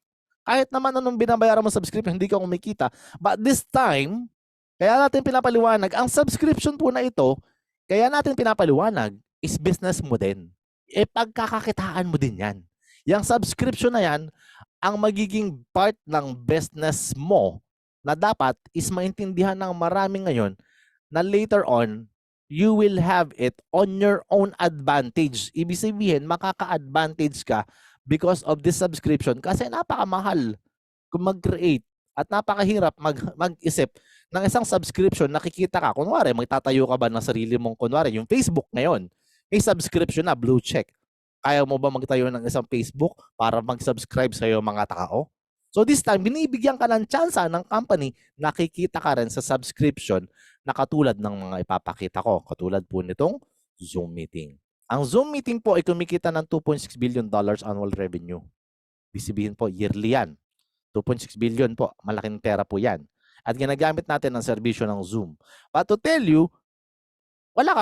Kahit naman anong binabayaran mo subscription, hindi ka kumikita. But this time, kaya natin pinapaliwanag, ang subscription po na ito, kaya natin pinapaliwanag, is business mo din. Pagkakakitaan mo din yan. Yung subscription na yan, ang magiging part ng business mo na dapat is maintindihan ng marami ngayon na later on, you will have it on your own advantage. Ibig sabihin, makaka-advantage ka because of this subscription kasi napakamahal kung mag-create at napakahirap mag-isip ng isang subscription. Nakikita ka, kunwari, magtatayo ka ba ng sarili mong, kunwari, yung Facebook ngayon, may subscription na, blue check. Kaya mo ba magtayo ng isang Facebook para mag-subscribe sa'yo mga tao? So this time, binibigyan ka ng tsansa ng company, nakikita ka rin sa subscription na katulad ng mga ipapakita ko. Katulad po nitong Zoom meeting. Ang Zoom meeting po ay kumikita ng $2.6 billion annual revenue. Bisibihin po, yearly yan. 2.6 billion po. Malaking pera po yan. At ginagamit natin ang serbisyo ng Zoom. But to tell you, wala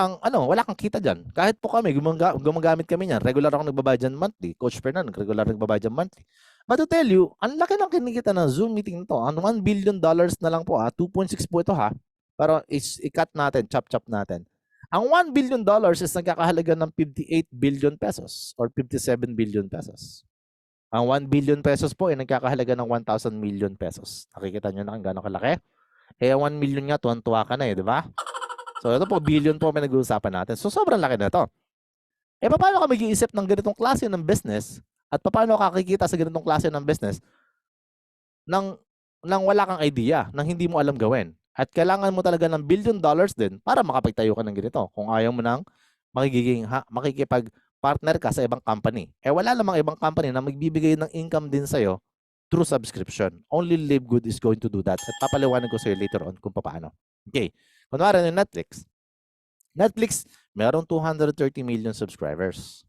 kang kita dyan. Kahit po kami, gumagamit kami niyan. Regular ako nagbabayad dyan monthly. Coach Fernand, regular nagbabayad dyan monthly. But to tell you, ang laki ng kinikita ng Zoom meeting nito. Ang $1 billion na lang po, 2.6 po ito Pero i-cut natin, chop natin. Ang $1 billion is nagkakahalaga ng 58 billion pesos or 57 billion pesos. Ang 1 billion pesos po ay nagkakahalaga ng 1,000 million pesos. Nakikita nyo na kung gano'ng kalaki? 1 million nga, tuwan-tuwa ka na di ba? So ito po, billion po may nag-uusapan natin. So sobrang laki na ito. Paano ka mag-iisip ng ganitong klase ng business at paano ka kikita sa ganitong klase ng business nang wala kang idea, nang hindi mo alam gawin? At kailangan mo talaga ng $1 billion din para makapagtayo ka ng ganito. Kung ayaw mo nang makikipag-partner ka sa ibang company. Wala namang ibang company na magbibigay ng income din sa'yo through subscription. Only Live Good is going to do that. At papaliwanag ko sa'yo later on kung paano. Okay. Kunwari yung Netflix. Netflix, meron 230 million subscribers.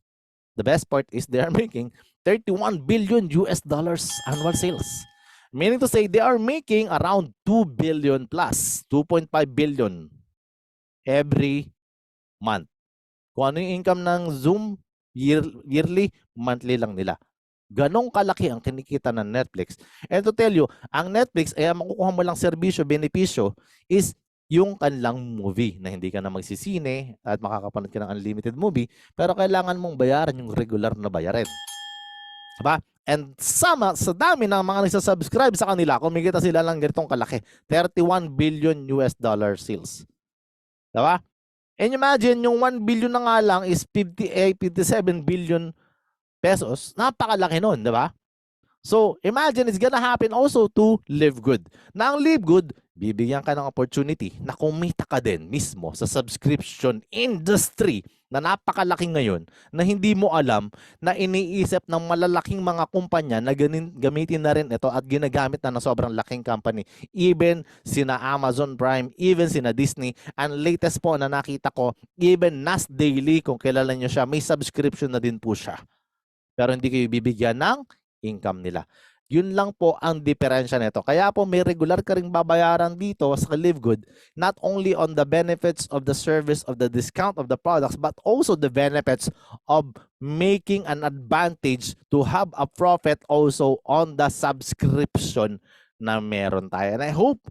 The best part is they are making $31 billion annual sales. Meaning to say, they are making around 2 billion plus, 2.5 billion every month. Kung ano yung income ng Zoom, yearly, monthly lang nila. Ganong kalaki ang kinikita ng Netflix. And to tell you, ang Netflix, makukuha mo lang serbisyo, benepisyo, is yung kanilang movie na hindi ka na magsisine at makakapanood ka ng unlimited movie, pero kailangan mong bayaran yung regular na bayarin. Diba? And sa dami ng mga nagsasubscribe sa kanila, kumikita sila lang ganitong kalaki. 31 billion sales. Diba? And imagine, yung 1 billion na nga lang is 57 billion pesos. Napakalaki nun, diba? So, imagine it's gonna happen also to Live Good. Na ang Live Good, bibigyan ka ng opportunity na kumita ka din mismo sa subscription industry na napakalaki ngayon na hindi mo alam na iniisip ng malalaking mga kumpanya na gamitin na rin ito at ginagamit na ng sobrang laking company. Even sina Amazon Prime, even sina Disney, and latest po na nakita ko, even Nas Daily, kung kilala nyo siya, may subscription na din po siya. Pero hindi kayo bibigyan ng income nila. Yun lang po ang diferensya nito. Kaya po may regular ka ring babayaran dito sa Live Good, not only on the benefits of the service of the discount of the products, but also the benefits of making an advantage to have a profit also on the subscription na meron tayo. And I hope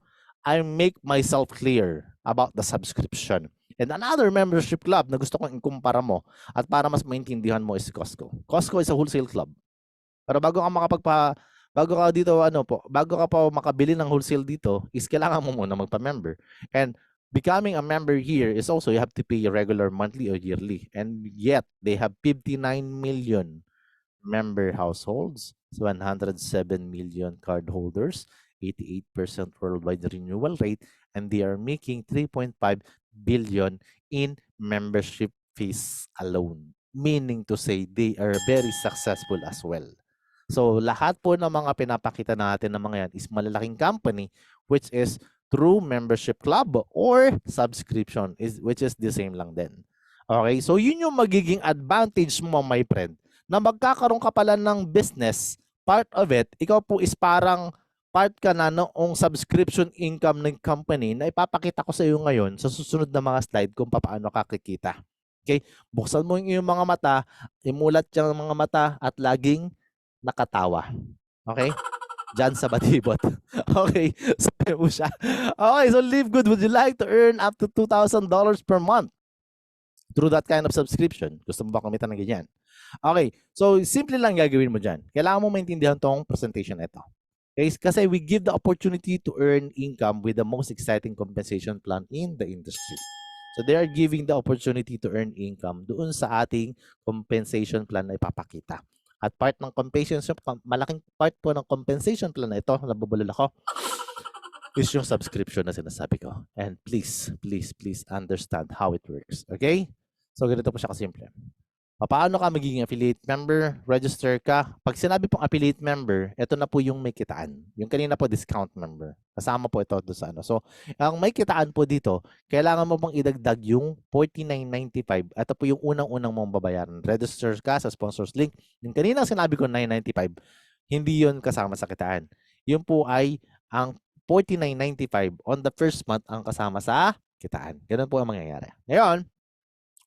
I make myself clear about the subscription. And another membership club na gusto kong ikumpara mo at para mas maintindihan mo is Costco. Costco is a wholesale club. Pero bago ka dito bago ka pa makabili ng wholesale dito is kailangan mo muna magpa-member. And becoming a member here is also you have to pay a regular monthly or yearly. And yet they have 59 million member households, 107 million cardholders, 88% worldwide renewal rate, and they are making 3.5 billion in membership fees alone. Meaning to say, they are very successful as well. So, lahat po ng mga pinapakita natin ng mga yan is malalaking company which is through membership club or subscription, which is the same lang din. Okay? So, yun yung magiging advantage mo, my friend, na magkakaroon ka pala ng business, part of it, ikaw po is parang part ka na noong subscription income ng company na ipapakita ko sa iyo ngayon sa susunod na mga slide kung paano ka kikita. Okay? Buksan mo yung mga mata, imulat yung mga mata at laging nakatawa. Okay? Diyan sa batibot. Okay? Sabi mo siya. Okay, so Live Good, would you like to earn up to $2,000 per month through that kind of subscription? Gusto mo ba kumita ng ganyan? Okay, so simple lang gagawin mo dyan. Kailangan mo maintindihan tong presentation ito. Okay, kasi we give the opportunity to earn income with the most exciting compensation plan in the industry. So they are giving the opportunity to earn income doon sa ating compensation plan na ipapakita. At part ng compensation, malaking part po ng compensation plan na ito, nabubulol ako, is yung subscription na sinasabi ko. And please understand how it works. Okay? So ganito po siya kasimple. Paano ka magiging affiliate member? Register ka. Pag sinabi pong affiliate member, ito na po yung may kitaan. Yung kanina po discount member. Kasama po ito doon sa ano. So, ang may kitaan po dito, kailangan mo pang idagdag yung $49.95. Ito po yung unang-unang mong babayaran. Register ka sa sponsors link. Yung kanina sinabi ko $9.95, hindi yun kasama sa kitaan. Yun po ay ang $49.95 on the first month ang kasama sa kitaan. Ganun po ang mangyayari. Ngayon,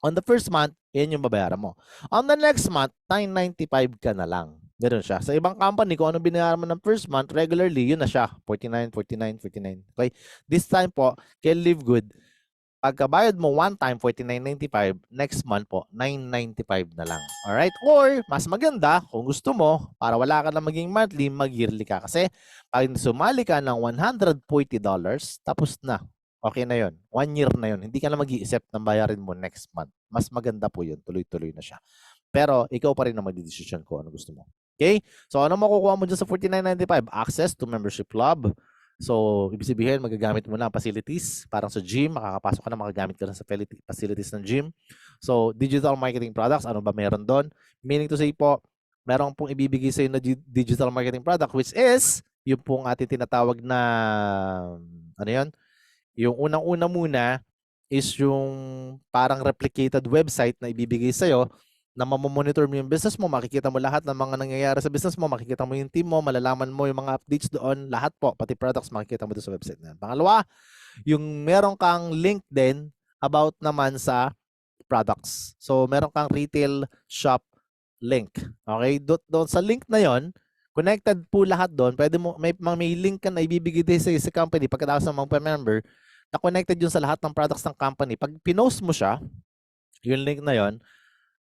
on the first month, yan yung babayaran mo. On the next month, $9.95 ka na lang. Ganun siya. Sa ibang company, kung anong binayaran mo ng first month, regularly, yun na siya. $49, $49, $49. Okay? This time po, kay Live Good, pagkabayad mo one time, $49.95, next month po, $9.95 na lang. Alright? Or, mas maganda, kung gusto mo, para wala ka na maging monthly, mag-yearly ka. Kasi, pag sumali ka ng $140, tapos na. Okay na yun. 1 year na yun. Hindi ka na mag-iisip ng bayarin mo next month. Mas maganda po yun. Tuloy-tuloy na siya. Pero, ikaw pa rin na mag-decision ko ano gusto mo. Okay? So, ano makukuha mo dyan sa $49.95? Access to membership club. So, ibig sabihin, magagamit mo na ang facilities. Parang sa gym, makakapasok ka na, magagamit ka na sa facilities ng gym. So, digital marketing products, ano ba meron doon? Meaning to say po, meron pong ibibigay sa iyo na digital marketing product, which is, yung pong ating tinatawag na, ano yun? Yung unang-una muna is yung parang replicated website na ibibigay sa'yo na mamomonitor mo yung business mo, makikita mo lahat ng mga nangyayari sa business mo, makikita mo yung team mo, malalaman mo yung mga updates doon, lahat po, pati products, makikita mo doon sa website na yan. Pangalawa, yung meron kang link din about naman sa products. So, meron kang retail shop link. Okay? Doon sa link na yon, connected po lahat doon. Pwede mo, may link ka na ibibigay din sa company pagkatapos ng mga member na connected yun sa lahat ng products ng company. Pag pinost mo siya, yung link na yon,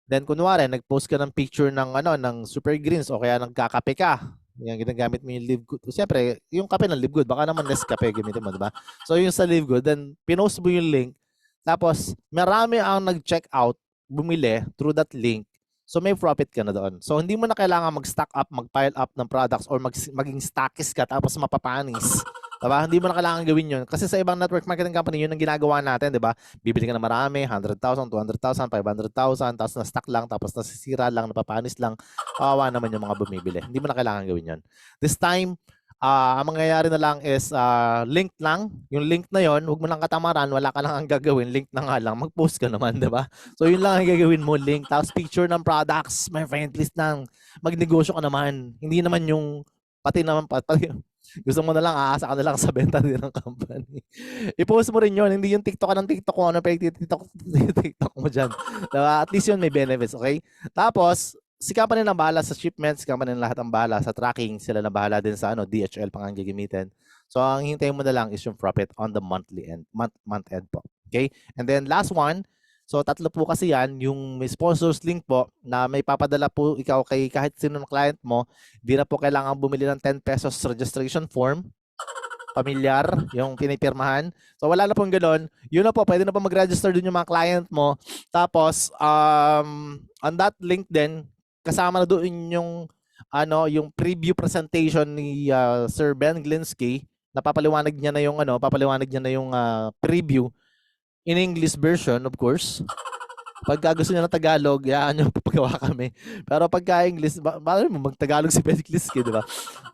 then kunwari, nag-post ka ng picture ng, ng Super Greens o kaya nagkakape ka. Yung ginagamit mo yung Live Good. Siyempre, yung kape ng Live Good, baka naman Nescafe gamitin mo, diba? So, yung sa Live Good, then pinost mo yung link. Tapos, marami ang nag-check out, bumili through that link. So, may profit ka na doon. So, hindi mo na kailangan mag-stock up, mag-pile up ng products or maging stockist ka tapos mapapanis. Diba? Hindi mo na kailangan gawin yun. Kasi sa ibang network marketing company, yun ang ginagawa natin, diba? Bibili ka na marami, 100,000, 200,000, 500,000, tapos na-stock lang, tapos nasisira lang, napapanis lang. Kawawa naman yung mga bumibili. Hindi mo na kailangan gawin yun. This time, ang mangyayari na lang is link lang. Yung link na yon, huwag mo lang katamaran, wala ka lang ang gagawin, link na nga lang, mag-post ka naman, diba? So yun lang ang gagawin mo, link, tapos picture ng products, my friend, please lang, magnegosyo ka naman. Hindi naman yung, pati gusto mo na lang, aasa ka na lang sa benta din ng company. I-post mo rin yun, hindi yung TikTok ka ng TikTok kung ano pa yung TikTok mo dyan. Diba? At least yun may benefits, okay? Tapos, si company na bahala sa shipments, si company na lahat ang bahala sa tracking, sila na bahala din sa DHL pang ang gagamitin. So, ang hintayin mo na lang is yung profit on the monthly end, month end po. Okay? And then last one, so tatlo po kasi yan, yung may sponsors link po na may papadala po ikaw kay kahit sino ng client mo, di na po kailangan bumili ng 10 pesos registration form, pamilyar, yung pinipirmahan. So wala na pong ganoon. Yun na po, pwede na po mag-register dun yung mga client mo. Tapos, on that link din, kasama na doon yung preview presentation ni Sir Ben Glinsky. Napapaliwanag niya na yung preview in English version, of course. Pagka gusto niya ng Tagalog, yaan nyo, papagawa kami. Pero pagka English, bakit mo mag-Tagalog si Ben Glinsky, di ba?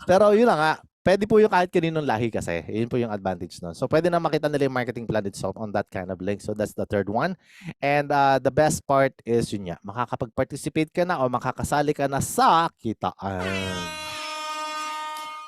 Pero yun na nga, pwede po yung kahit kaninong lahi kasi. Yun po yung advantage nun. So pwede na makita nila yung marketing plan itself on that kind of link. So that's the third one. And the best part is yun nga, makakapag-participate ka na o makakasali ka na sa kitaan.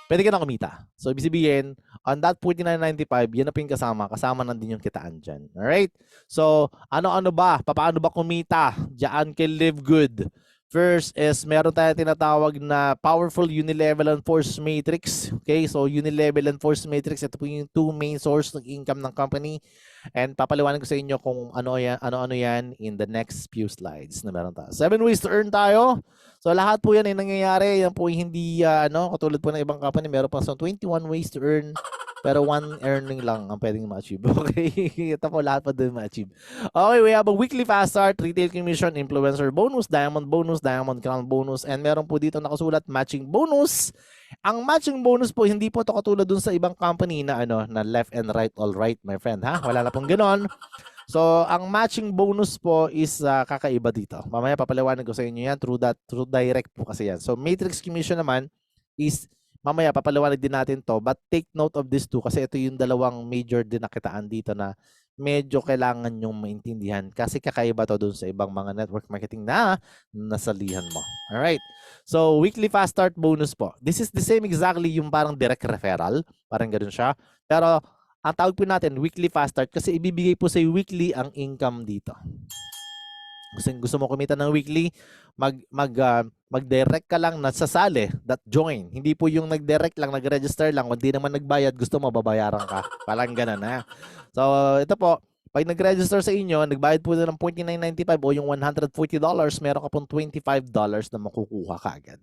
Pwede ka na kumita. So, ibig sabihin, on that 49.95, yan na po yung kasama. Kasama na din yung kitaan dyan. Alright? So, ano-ano ba? Paano ba kumita? Diyan kay Live Good. First is, meron tayo tinatawag na Powerful Unilevel and Force Matrix. Okay? So, Unilevel and Force Matrix, ito po yung two main source ng income ng company. And papaliwanag ko sa inyo kung ano-ano yan in the next few slides na meron tayo. 7 ways to earn tayo. So lahat po yan ay nangyayari. Yan po hindi katulad po ng ibang company, meron pa sa 21 ways to earn. Pero one earning lang ang pwedeng ma-achieve. Okay? Ito po lahat pa din ma-achieve. Okay, we have a weekly fast start, retail commission, influencer bonus, diamond crown bonus, and meron po dito nakasulat matching bonus. Ang matching bonus po, hindi po ito katulad dun sa ibang company na na left and right, all right, my friend. Ha? Wala na pong ganon. So, ang matching bonus po is kakaiba dito. Mamaya papaliwanag ko sa inyo yan through direct po kasi yan. So, matrix commission naman is mamaya papaliwanag din natin to, but take note of this too kasi ito yung dalawang major din nakitaan dito na medyo kailangan nyong maintindihan kasi kakaiba to dun sa ibang mga network marketing na nasalihan mo. Alright. So, weekly fast start bonus po. This is the same exactly yung parang direct referral. Parang ganoon siya. Pero, ang tawag po natin, weekly fast start kasi ibibigay po sa weekly ang income dito. Gusto mo kumita ng weekly, mag-direct ka lang na sasali, that join. Hindi po yung nag-direct lang, nag-register lang, hindi naman nagbayad, gusto mo babayaran ka. Parang ganun na. So, ito po, pag nag-register sa inyo, nagbayad po na ng $49.95 o yung $140, meron ka pong $25 na makukuha ka agad.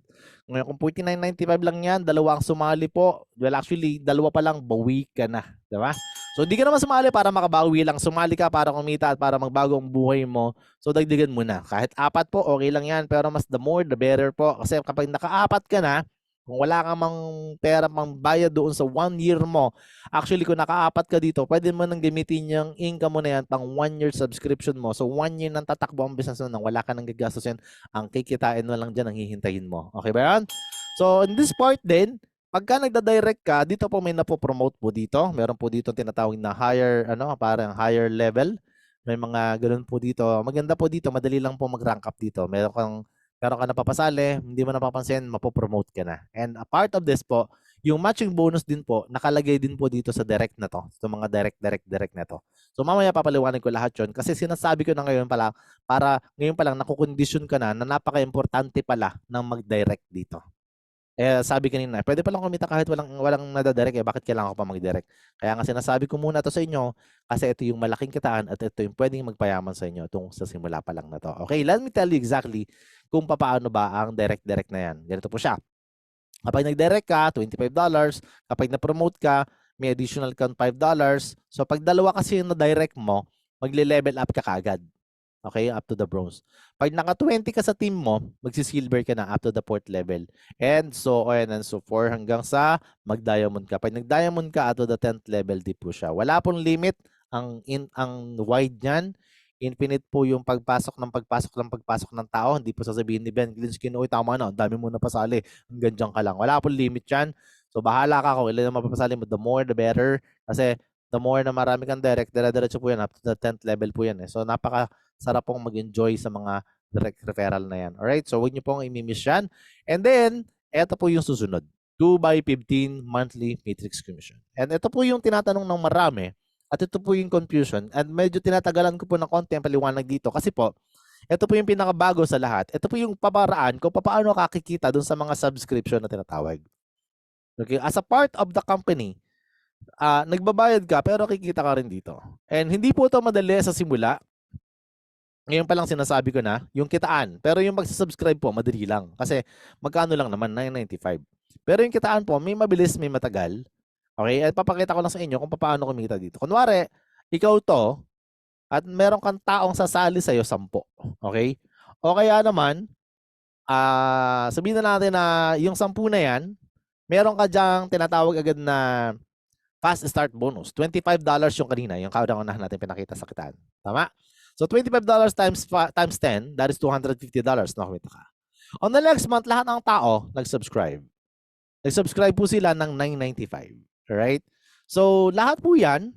Ngayon, kung $49.95 lang yan, dalawang sumali po. Well, actually, dalawa pa lang, bawi ka na. Diba? So, hindi ka naman sumali para makabawi lang. Sumali ka para kumita at para magbago ang buhay mo. So, dagdagan mo na. Kahit 4 po, okay lang yan. Pero mas the more, the better po. Kasi kapag naka-4 ka na, kung wala kang mang pera pang bayad doon sa 1 year mo, actually kung naka-4 ka dito, pwede mo nang gamitin yung income mo na yan pang 1 year subscription mo. So 1 year nang tatakbo ang business mo nang wala ka nang gagastusin, ang kikitain mo lang dyan ang hihintayin mo. Okay ba yan? So in this part din, pagka nagda-direct ka, dito po may napo-promote po dito. Meron po dito tinatawag na higher, parang higher level. May mga ganun po dito. Maganda po dito, madali lang po mag-rank up dito. Meron ka napapasali, hindi mo napapansin, mapopromote ka na. And a part of this po, yung matching bonus din po, nakalagay din po dito sa direct na to. Sa mga direct na to. So mamaya papaliwanag ko lahat yun. Kasi sinasabi ko na ngayon pala, para ngayon pa lang nakukondisyon ka na napaka-importante pala ng mag-direct dito. Sabi kanina, pwede palang kumita kahit walang nadadirect bakit kailangan ko pa mag-direct? Kaya nga sinasabi ko muna to sa inyo kasi ito yung malaking kitaan at ito yung pwedeng magpayaman sa inyo itong sa simula pa lang na to. Okay, let me tell you exactly kung paano ba ang direct na yan. Ganito po siya. Kapag nag-direct ka, $25. Kapag na-promote ka, may additional ka $5. So pag dalawa kasi yung na-direct mo, magle-level up ka kaagad. Okay, up to the bronze. Pag naka-20 ka sa team mo, magsi-silver ka na up to the 4th level. And so on and so forth hanggang sa mag-diamond ka. Pag nag-diamond ka, up to the 10th level di po siya. Wala pong limit ang wide niyan. Infinite po yung pagpasok ng tao. Hindi po sasabihin ni Ben Glinsky, "Uy, tama na, dami mo na pasali. Hanggang diyan ka lang." Wala pong limit yan. So bahala ka kung ilan ang mapapasali mo. The more, the better. Kasi the more na marami kang direct, dire-diretso po yan. Up to the 10th level po yan. So napaka-sarap pong mag-enjoy sa mga direct referral na yan. Alright? So huwag niyo pong i-miss yan. And then, eto po yung susunod. 2x15 monthly matrix commission. And ito po yung tinatanong ng marami. At ito po yung confusion. And medyo tinatagalan ko po ng konti ang paliwanag dito. Kasi po, ito po yung pinakabago sa lahat. Ito po yung paparaan kung paano kakikita dun sa mga subscription na tinatawag. Okay? As a part of the company, nagbabayad ka pero kikita ka rin dito. And hindi po ito madali sa simula. Ngayon pa lang sinasabi ko na, yung kitaan. Pero yung mag-subscribe po, madali lang. Kasi magkano lang naman, $9.95. Pero yung kitaan po, may mabilis, may matagal. Okay? At papakita ko lang sa inyo kung paano kumita dito. Kunwari, ikaw to, at meron kang taong sasali sa'yo, 10. Okay? O kaya naman, sabihin na natin na yung 10 na yan, meron ka dyang tinatawag agad na fast start bonus. $25 yung kanina, yung kauna-unahan natin pinakita sa kitaan. Tama? So $25 times 10, that is $250 na kumita ka. On the next month, lahat ng tao nag-subscribe. Nag-subscribe po sila ng $9.95. Alright? So lahat po yan,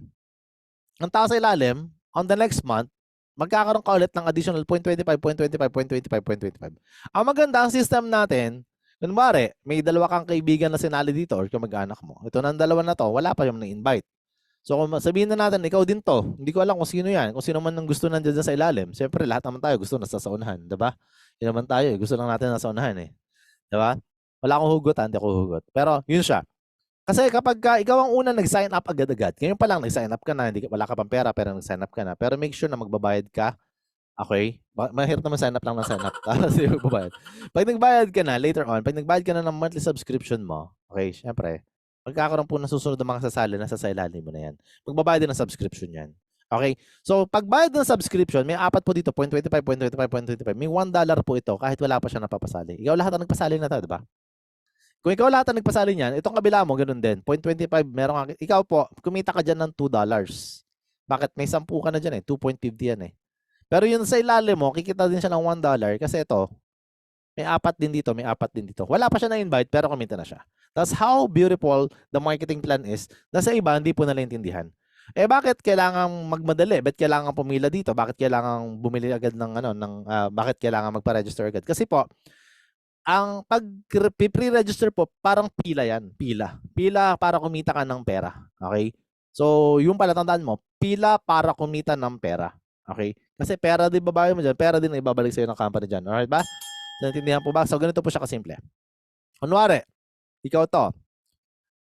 ang tao sa ilalim, on the next month, magkakaroon ka ulit ng additional 0.25, 0.25, 0.25, 0.25. Ang maganda, ang system natin, kunwari, may dalawa kang kaibigan na sinali dito or kamag-anak mo. Ito ng dalawa na to, wala pa yung na-invite. So kung sabihin na natin, ikaw din to, hindi ko alam kung sino yan, kung sino man ang gusto nandiyan sa ilalim. Siyempre, lahat naman tayo gusto nasa sa unahan, diba? Yun naman tayo, gusto lang natin nasa unahan eh. Diba? Wala akong hugot, hindi ako hugot. Pero yun siya. Kasi kapag ikaw ang una nag-sign up agad-agad, ngayon pa lang nag-sign up ka na, wala ka pang pera pero nag-sign up ka na. Pero make sure na magbabayad ka. Okay? Mahirap naman sign up lang ng sign up. Kasi magbabayad. Pag nagbayad ka na, later on, pag nagbayad ka na ng monthly subscription mo, okay, syempre, magkakaroon po ng susunod ng mga sasali na sa ilalim mo na yan. Magbabayad din ng subscription yan. Okay? So, pagbayad ng subscription, may apat po dito, 0.25, 0.25, 0.25. May $1 po ito kahit wala pa siya napapasali. Ikaw lahat ang nagpasali na to, di ba? Kung ikaw lahat ang nagpasali niyan, itong kabila mo, ganun din. 0.25, meron ikaw po, kumita ka dyan ng $2. Bakit? May 10 ka na dyan eh. 2.50 yan eh. Pero yun sa ilalim mo, kikita din siya ng $1 kasi ito, may apat din dito, may apat din dito. Wala pa siya na-invite pero kumita na siya. That's how beautiful the marketing plan is. Nasa iba, hindi po nalaintindihan. Eh bakit kailangan magmadali? Bakit kailangan pumila dito? Bakit kailangan bumili agad ng bakit kailangan magpa-register agad? Kasi po, ang pag pre-register po, parang pila yan. Pila para kumita ka ng pera. Okay? So, yung pala tandaan mo, pila para kumita ng pera. Okay? Kasi pera din babayad mo dyan, pera din na ibabalik sa'yo ng company dyan. Alright ba? Naintindihan po ba? So, ganito po siya kasimple. Kunwari, ikaw to.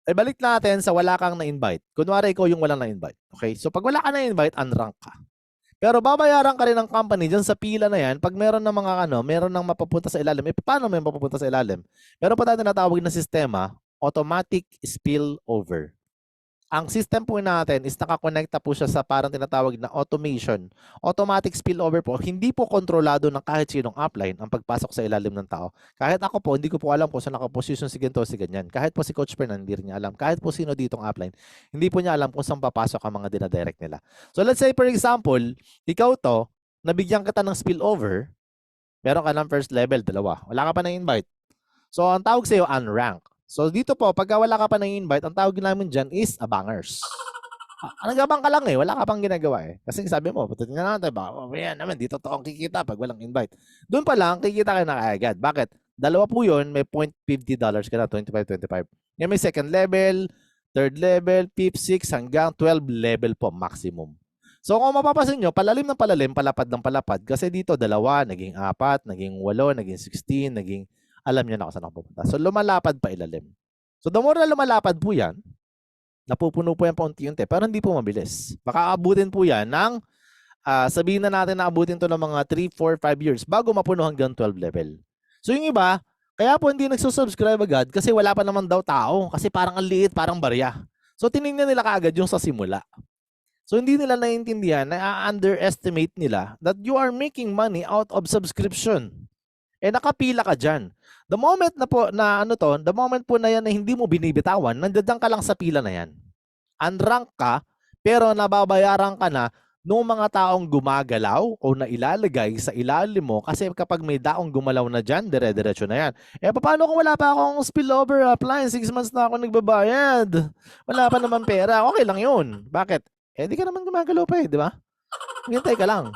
Eh, balik natin sa wala kang na-invite. Kunwari, ikaw yung walang na-invite. Okay? So, pag wala ka na-invite, unrank ka. Pero babayaran ka rin ng company dyan sa pila na yan pag meron ng mga meron ng mapapunta sa ilalim. Eh, paano may mapapunta sa ilalim? Meron pa tayo tinatawag na sistema, automatic spillover. Ang system po natin is nakakonekta po siya sa parang tinatawag na automation. Automatic spillover po, hindi po kontrolado ng kahit sinong upline ang pagpasok sa ilalim ng tao. Kahit ako po, hindi ko po alam kung saan nakaposition si ganito o si ganyan. Kahit po si Coach Fernan, hindi rin niya alam. Kahit po sino ditong upline, hindi po niya alam kung saan papasok ang mga dinadirect nila. So let's say for example, ikaw to, nabigyan kita ng spillover, meron ka ng first level, 2. Wala ka pa ng invite. So ang tawag sa'yo, unrank. So dito po, pagka wala ka pa ng invite, ang tawag namin dyan is abangers. Nag-abang ka lang eh, wala ka pang ginagawa eh. Kasi sabi mo, tingnan natin, yan naman, dito to ang kikita pag walang invite. Doon pa lang, kikita ka na kaagad. Bakit? Dalawa po yun, may $0.50 ka na, 25. Yan may second level, third level, fifth, 6, hanggang 12 level po, maximum. So kung mapapasin nyo, palalim ng palalim, palapad ng palapad. Kasi dito, 2, naging 4, naging 8, naging 16, naging alam niyo na kung saan ako pupunta. So, lumalapad pa ilalim. So, the more na lumalapad po yan, napupuno po yan paunti-unti, pero hindi po mabilis. Baka abutin po yan ng, sabihin na natin na abutin to ng mga 3, 4, 5 years bago mapuno hanggang 12 level. So, yung iba, kaya po hindi nagsusubscribe agad kasi wala pa naman daw tao. Kasi parang ang liit, parang barya. So, tinignan nila kaagad yung sa simula. So, hindi nila naiintindihan, na-underestimate nila that you are making money out of subscription. Eh, nakapila ka dyan. The moment na po na the moment po na yan na hindi mo binibitawan, nandiyan ka lang sa pila na yan. Unrank ka, pero nababayaran ka na nung mga taong gumagalaw o nailalagay sa ilalim mo kasi kapag may daong gumalaw na dyan, dire-diretso na yan. Eh, paano kung wala pa akong spillover appliance? 6 months na ako nagbabayad. Wala pa naman pera. Okay lang yun. Bakit? Eh, di ka naman gumagalaw pa eh, di ba? Hintay ka lang.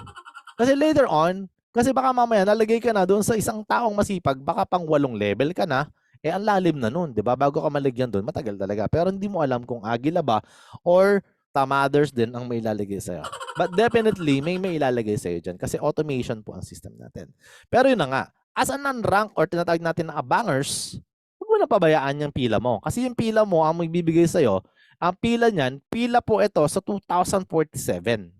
Kasi later on, kasi baka mamaya nalagay ka na doon sa isang taong masipag, baka pang 8 level ka na, eh ang lalim na nun, di ba? Bago ka malagyan doon, matagal talaga. Pero hindi mo alam kung agila ba or tamaders din ang may ilalagay sa'yo. But definitely, may ilalagay sa'yo dyan kasi automation po ang system natin. Pero yun na nga, as an unrank or tinatawag natin na abangers, huwag mo na pabayaan yung pila mo. Kasi yung pila mo ang magbibigay sa'yo Ang pila niyan, pila po ito sa $2,047.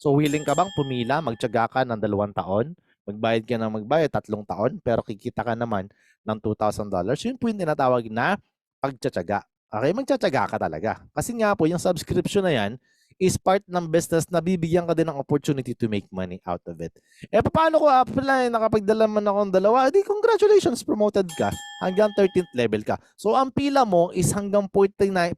So willing ka bang pumila, magtiyaga ka ng 2 taon, magbayad ka ng magbayad 3 taon, pero kikita ka naman ng $2,000? Yun po yung tinatawag na pagtitiyaga. Okay, magtitiyaga ka talaga. Kasi nga po, yung subscription na yan is part ng business na bibigyan ka din ng opportunity to make money out of it. Eh, paano ko apply? Nakapagdala man akong 2. Di, congratulations, promoted ka. Hanggang 13th level ka. So, ang pila mo is hanggang 4,095.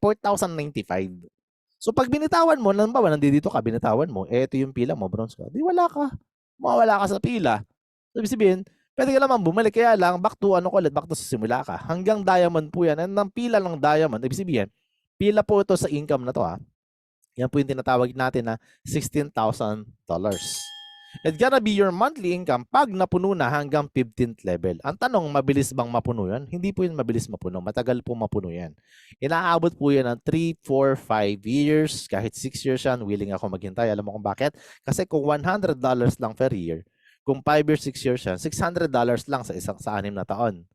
So, pag binitawan mo, halimbawa, nandito ka, binitawan mo, eh, ito yung pila mo, bronze ka. Di, wala ka. Mawala ka sa pila. So, ibig sabihin, pwede ka naman bumalik. Kaya lang, back to back to sa simula ka. Hanggang diamond po yan. And ang pila ng diamond, ibig sabihin, pila po ito sa income na to, ha. Yan po yung tinatawag natin na $16,000. It's gonna be your monthly income pag napuno na hanggang 15th level. Ang tanong, mabilis bang mapuno yan? Hindi po yun mabilis mapuno. Matagal po mapuno yan. Inaabot po yan ng 3, 4, 5 years. Kahit 6 years yan, willing ako maghintay. Alam mo kung bakit? Kasi kung $100 lang per year, kung 5 years, 6 years yan, $600 lang sa 6 na taon.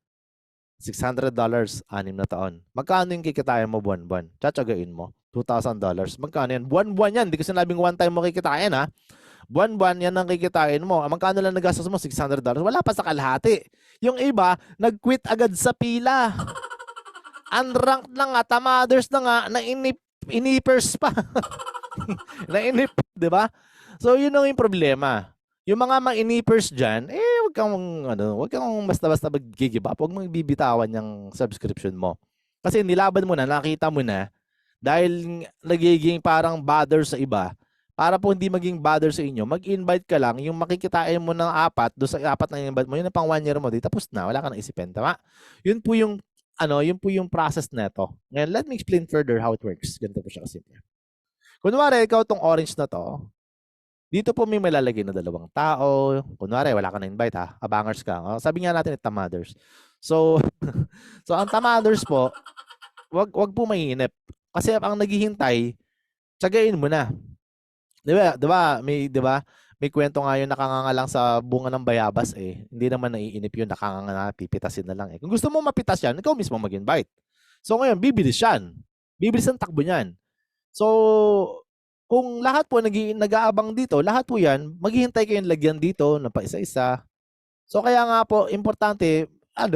$600, 6 na taon. Magkano yung kikitain mo buwan-buwan? Tsatsagain mo. $2,000. Magkano yan? Buwan-buwan yan. Hindi ko sinabing one time mo kikitain, ha? Buwan-buwan yan ang kikitain mo. Magkano lang nagastos mo? $600. Wala pa sa kalahati. Yung iba, nag-quit agad sa pila. Unranked na nga, tamaders na nga, inipers pa. Nainip, di ba? So, yun ang yung problema. Yung mga ma-inipers dyan, wag kang basta-basta mag-give up. Huwag mong bibitawan yung subscription mo. Kasi nilaban mo na, nakita mo na, dahil nagiging parang bother sa iba, para po hindi maging bother sa inyo, mag-invite ka lang, yung makikitain mo ng 4, doon sa 4 na invite mo, yun ang pang 1 year mo, di tapos na, wala ka nang isipin, tama? Yun po yung process neto. Ngayon, let me explain further how it works. Ganito po siya kasimple. Kunwari, ikaw tong orange na to, dito po may malalagay na 2 tao. Kunwari, wala ka na invite, ha? Abangers ka. Sabi nga natin, tamaders. So, so ang tamaders po, wag po mainip. Kasi ang naghihintay, tsagain mo na. 'Di ba? May kwento nga yung nakangangalang sa bunga ng bayabas eh. Hindi naman naiinip yun, nakanganga, pipitasin na lang eh. Kung gusto mo mapitas yan, ikaw mismo mag-invite. So ngayon, bibilis yan. Bibilis ang takbo niyan. So, kung lahat po nag-aabang dito, lahat po yan, maghihintay kayong lagyan dito ng pa isa-isa. So kaya nga po, importante,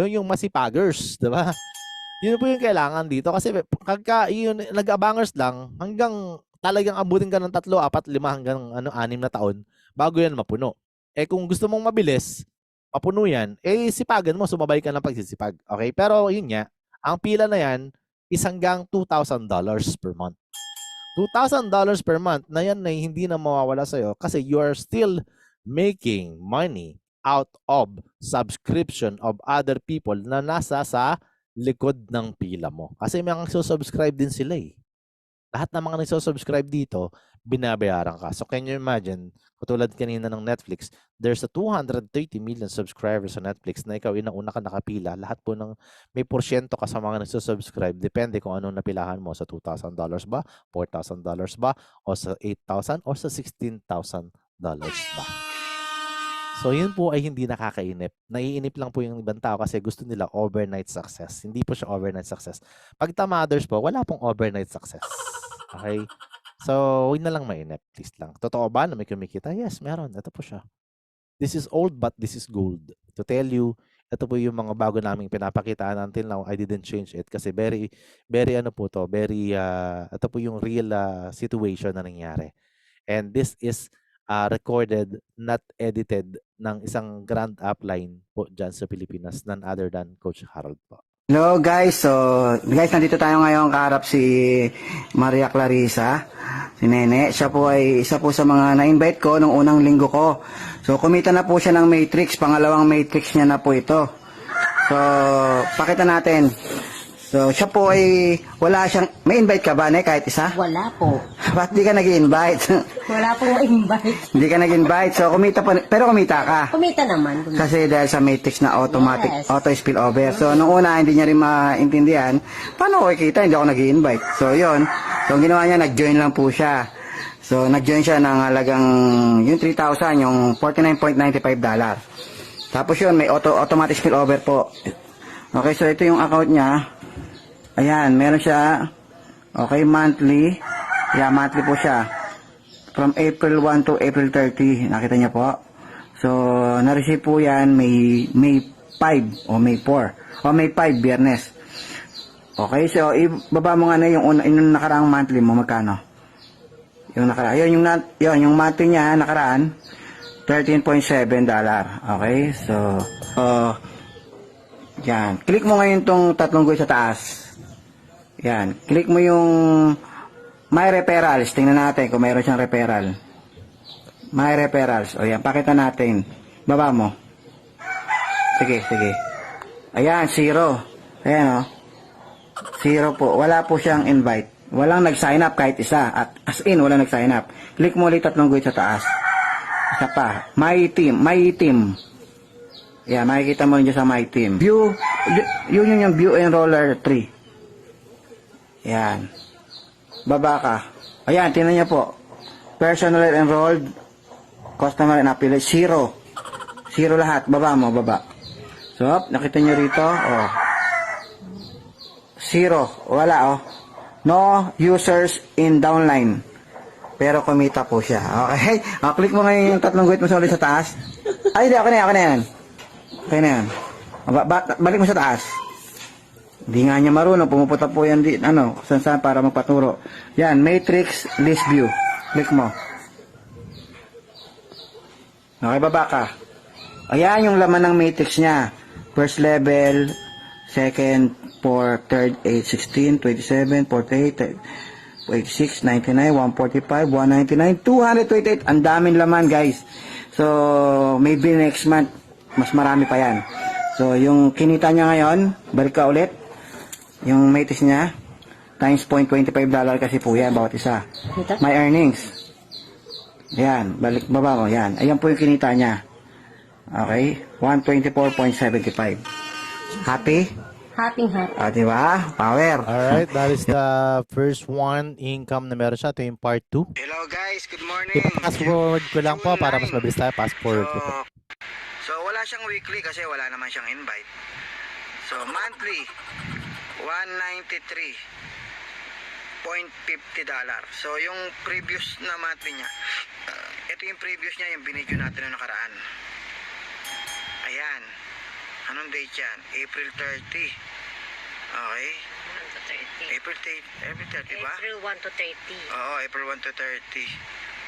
yung masipagers, 'di ba? Yun po yung kailangan dito kasi pagka yun nag-abangers lang hanggang talagang abutin ka ng 3, 4, 5 hanggang 6 na taon bago yan mapuno. Eh kung gusto mong mabilis, mapuno yan, sipagan mo, sumabay ka ng pagsisipag. Okay? Pero yun nga, ang pila na yan is hanggang $2,000 per month. $2,000 per month na yan na hindi na mawawala sa'yo kasi you are still making money out of subscription of other people na nasa sa likod ng pila mo. Kasi may mga subscribe din sila eh. Lahat ng mga nagsusubscribe dito, binabayaran ka. So can you imagine, katulad kanina ng Netflix, there's a 230 million subscribers sa Netflix na ikaw inauna ka nakapila. Lahat po ng may porsyento ka sa mga nagsusubscribe. Depende kung anong napilahan mo. Sa $2,000 ba? $4,000 ba? O sa $8,000? O sa $16,000 ba? So, yun po ay hindi nakakainip. Naiinip lang po yung ibang tao kasi gusto nila overnight success. Hindi po siya overnight success. Pag tamaders po, wala pong overnight success. Okay? So, huwag na lang mainip. Please lang. Totoo ba na may kumikita? Yes, meron. Ito po siya. This is old but this is gold. To tell you, ito po yung mga bago naming pinapakitaan until now. I didn't change it kasi very ito po yung real situation na nangyari. And this is recorded, not edited ng isang grand upline po dyan sa Pilipinas, none other than Coach Harold po. Hello guys, guys, nandito tayo ngayon kaharap si Maria Clarissa, si Nene. Siya po ay isa po sa mga na-invite ko nung unang linggo ko. So kumita na po siya ng matrix, pangalawang matrix niya na po ito. So pakita natin. So siya po ay wala siyang, may invite ka ba, ne, kahit isa? Wala po. Ba't di ka nag-invite? Wala pong invite. Hindi ka nag-invite, so kumita pa, pero kumita ka. Kumita naman. Kasi dahil sa matrix na automatic, Yes. auto spillover. So, nung una, hindi niya rin maintindihan, paano ko ikita, hindi ako nag-invite. So, yun. So, ang ginawa niya, nag-join lang po siya. So, nag-join siya ng halagang, yung 3,000, yung $49.95. Tapos yun, may automatic spillover po. Okay, so ito yung account niya. Ayan, meron siya Okay, monthly. Yeah, monthly po siya. From April 1 to April 30. Nakita niyo po? So, na-receive po yan May 5 o May 4. O May 5, Biyernes. Okay, so ibaba mo nga na yung nakaraang monthly mo, magkano? Yung nakaraan. Yung monthly niya nakaraan, $13.7. Okay, so, yan. Click mo ngayon tong tatlong guhit sa taas. Yan. Click mo yung My Referrals. Tingnan natin kung mayroon siyang referral. My Referrals. O yan, pakita natin. Baba mo. Sige. Ayan, 0. Ayan, 0 po. Wala po siyang invite. Walang nag-sign up kahit isa. At as in, walang nag-sign up. Click mo ulit tatlong guhit sa taas. Isa pa. My team. Yan, makikita mo rin dyan sa My Team. View, yun yung View Enroller 3. Yan. Baba ka. Ayan, tingnan niyo po. Personal enrolled, customer and affiliate, 0. 0 lahat. Baba mo, baba. So, nakita niyo rito, 0. Wala, No users in downline. Pero kumita po siya. Okay? Click mo ngayon yung tatlong guhit mo sa ulit sa taas. Ay, hindi. Okay na yan. Okay na yan. Balik mo sa taas. Hindi nga niya marunong. Pumupunta po yan saan para magpaturo. Yan, Matrix List View. Click mo. Okay, baba ka. Ayan yung laman ng matrix niya. First level, second, 4, third, 8, 16, 27, 48, 86, 99, 145, 199, 228. Ang daming laman, guys. So, maybe next month, mas marami pa yan. So, yung kinita niya ngayon, balik ka ulit. Yung matrix niya, times $0.25 kasi po yan, bawat isa. My earnings. Yan, baba mo, yan. Ayan po yung kinita niya. Okay? 124.75. Happy? Happy. Diba? Power. Alright, that is the first one income na meron siya. Ito yung part 2. Hello guys, good morning. I-fast forward ko lang po para mas mabilis tayo. Fast forward ko po. So wala siyang weekly kasi wala naman siyang invite. So monthly, $193.50. So yung previous na monthly niya, ito yung previous niya, yung binidyo natin na nakaraan. Ayan. Anong date yan? April 30. Okay. 1 to 30. April 30 ba? April 1 to 30. Oo, April 1 to 30.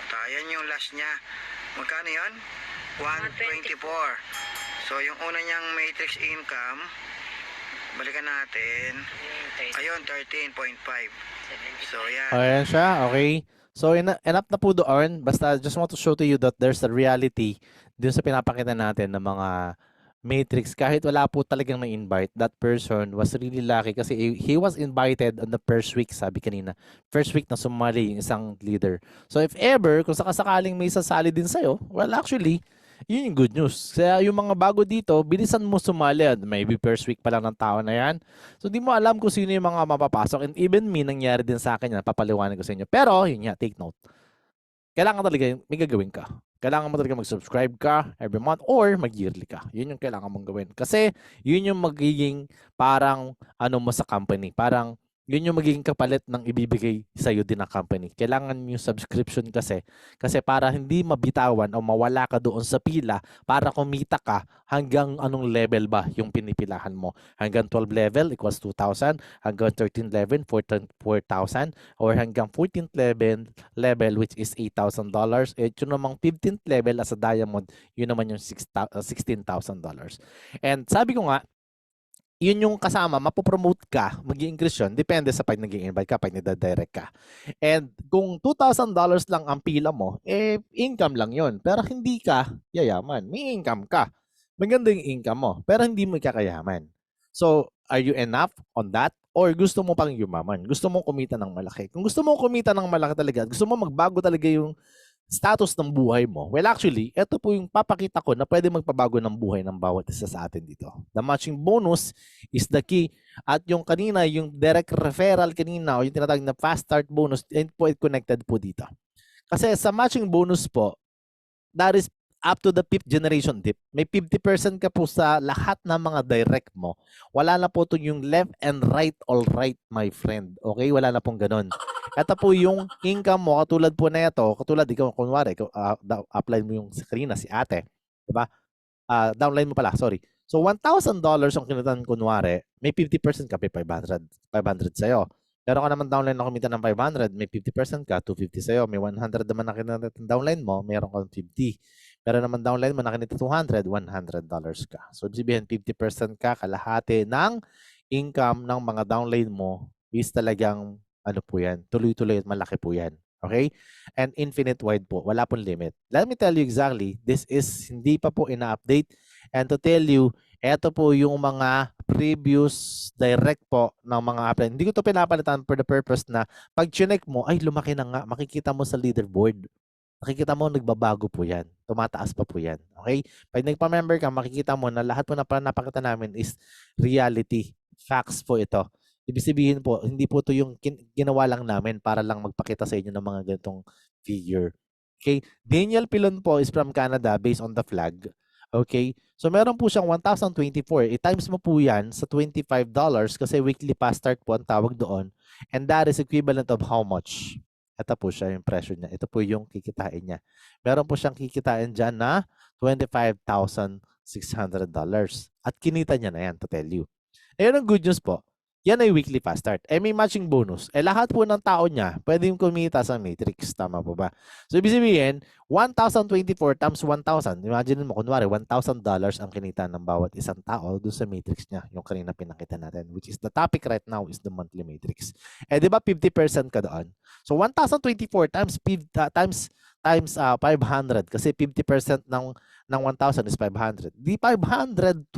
At ayan yung last niya. Magkano yun? 124. So yung una niyang matrix income, balikan natin. Ayun, 13.5. So yan. Ayan siya, okay. So enough na po doon. Basta just want to show to you that there's a reality dun sa pinapakita natin ng mga matrix. Kahit wala po talagang na-invite, that person was really lucky kasi he was invited on the first week, sabi kanina. First week na sumali yung isang leader. So if ever, kung sakasakaling may sasali din sa'yo, well actually, yun yung good news. Kaya yung mga bago dito, bilisan mo sumali. Maybe first week pa lang ng tao na yan. So di mo alam kung sino yung mga mapapasok. And even me, nangyari din sa akin yan. Papaliwanag ko sa inyo. Pero, yun nga, take note. Kailangan talaga may gagawin ka. Kailangan mo talaga mag-subscribe ka every month or mag-yearly ka. Yun yung kailangan mong gawin. Kasi yun yung magiging parang mo sa company. Parang yun yung magiging kapalit ng ibibigay sa iyo din ng company. Kailangan yung subscription kasi para hindi mabitawan o mawala ka doon sa pila para kumita ka hanggang anong level ba yung pinipilahan mo. Hanggang 12 level equals 2,000, hanggang 13 level 4,000 or hanggang 14th level which is $8,000. At yun namang 15th level as a diamond, yun naman yung $16,000. And sabi ko nga, yun yung kasama, mapopromote ka, mag-i-increase yun, depende sa pag nag-i-invite ka, pag nida-direct ka. And kung $2,000 lang ang pila mo, income lang yun. Pero hindi ka yayaman. May income ka. Maganda yung income mo, pero hindi mo ikakayaman. So, are you enough on that? Or gusto mo pang yumaman? Gusto mo kumita ng malaki? Kung gusto mo kumita ng malaki talaga, gusto mo magbago talaga yung status ng buhay mo, well actually, ito po yung papakita ko na pwede magpabago ng buhay ng bawat isa sa atin dito. The matching bonus is the key. At yung kanina, yung direct referral kanina o yung tinatawag na fast start bonus, and po connected po dito. Kasi sa matching bonus po, that is up to the fifth generation dip. May 50% ka po sa lahat ng mga direct mo. Wala na po ito yung left and right, all right, my friend. Okay? Wala na pong ganun. Ito po yung income mo, katulad po na ito, katulad ikaw, kunwari, upline mo yung sa kanina, si ate. Diba? Downline mo pala, sorry. So, $1,000 ang kinitan kunwari, may 50% ka, may 500 sa'yo. Pero ka naman downline na kumita ng 500, may 50% ka, 250 sa'yo. May 100 naman na kinita downline mo, mayroon kang 50. Pero naman downline mo na kinita 200, $100 ka. So, sabihin 50% ka, kalahati ng income ng mga downline mo is talagang, ano po yan, tuloy-tuloy at malaki po yan. Okay? And infinite wide po. Wala pong limit. Let me tell you exactly, this is hindi pa po ina-update. And to tell you, eto po yung mga previous direct po ng mga upline. Hindi ko to pinapalitan for the purpose na pag chinek mo, ay lumaki na nga, makikita mo sa leaderboard. Makikita mo, nagbabago po yan. Tumataas pa po yan. Okay? Pag nagpa-member ka, makikita mo na lahat po na napakita namin is reality. Facts po ito. Ibig sabihin po, hindi po ito yung ginawa lang namin para lang magpakita sa inyo ng mga ganitong figure. Okay? Daniel Pilon po is from Canada based on the flag. Okay? So, meron po siyang 1,024. I-times mo po yan sa $25 kasi weekly pass start po ang tawag doon. And that is equivalent of how much? Ito po siya yung presyo niya. Ito po yung kikitain niya. Meron po siyang kikitain dyan na $25,600. At kinita niya na yan, to tell you. Ayun ang good news po. Yan ay weekly fast start. May matching bonus. Lahat po ng tao niya pwedeng kumita sa matrix. Tama po ba? So, ibig sabihin, 1,024 times 1,000. Imagine mo, kunwari, $1,000 ang kinita ng bawat isang tao doon sa matrix niya. Yung kanina pinakita natin. Which is the topic right now is the monthly matrix. Di ba 50% ka doon? So, 1,024 times 500 kasi 50% ng 1,000 is 500. Di $512,000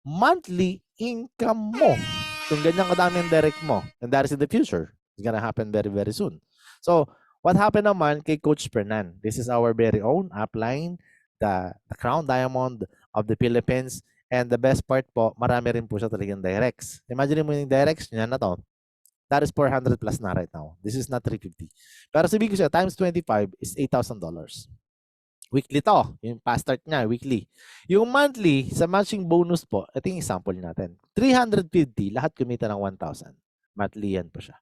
monthly income mo. Kung ganyan kadami ang direct mo. And that is in the future. It's gonna happen very, very soon. So, what happened naman kay Coach Fernan? This is our very own upline, the Crown Diamond of the Philippines. And the best part po, marami rin po siya talagang directs. Imagine mo yung directs niya na to. That is 400 plus na right now. This is not 350. Pero sabihin ko siya, times 25 is $8,000. Weekly to. Yung past start niya, weekly. Yung monthly, sa matching bonus po, ito yung example natin. 350, lahat kumita ng 1,000. Monthly yan po siya.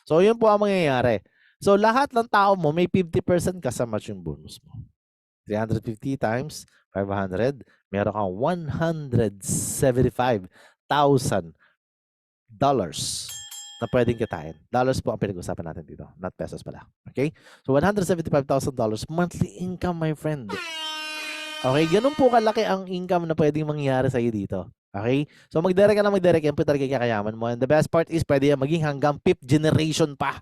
So, yun po ang mangyayari. So, lahat ng tao mo, may 50% ka sa matching bonus mo. 350 times 500, meron kang $175,000 na pwedeng kitain. Dollars po ang pinag-usapan natin dito, not pesos pala. Okay? So, $175,000 monthly income, my friend. Okay? Ganun po kalaki ang income na pwedeng mangyari sa'yo dito. Okay? So, mag-direct ka na mag-direct. Yan po talaga kakayaman mo. And the best part is, pwede yan maging hanggang 5th generation pa.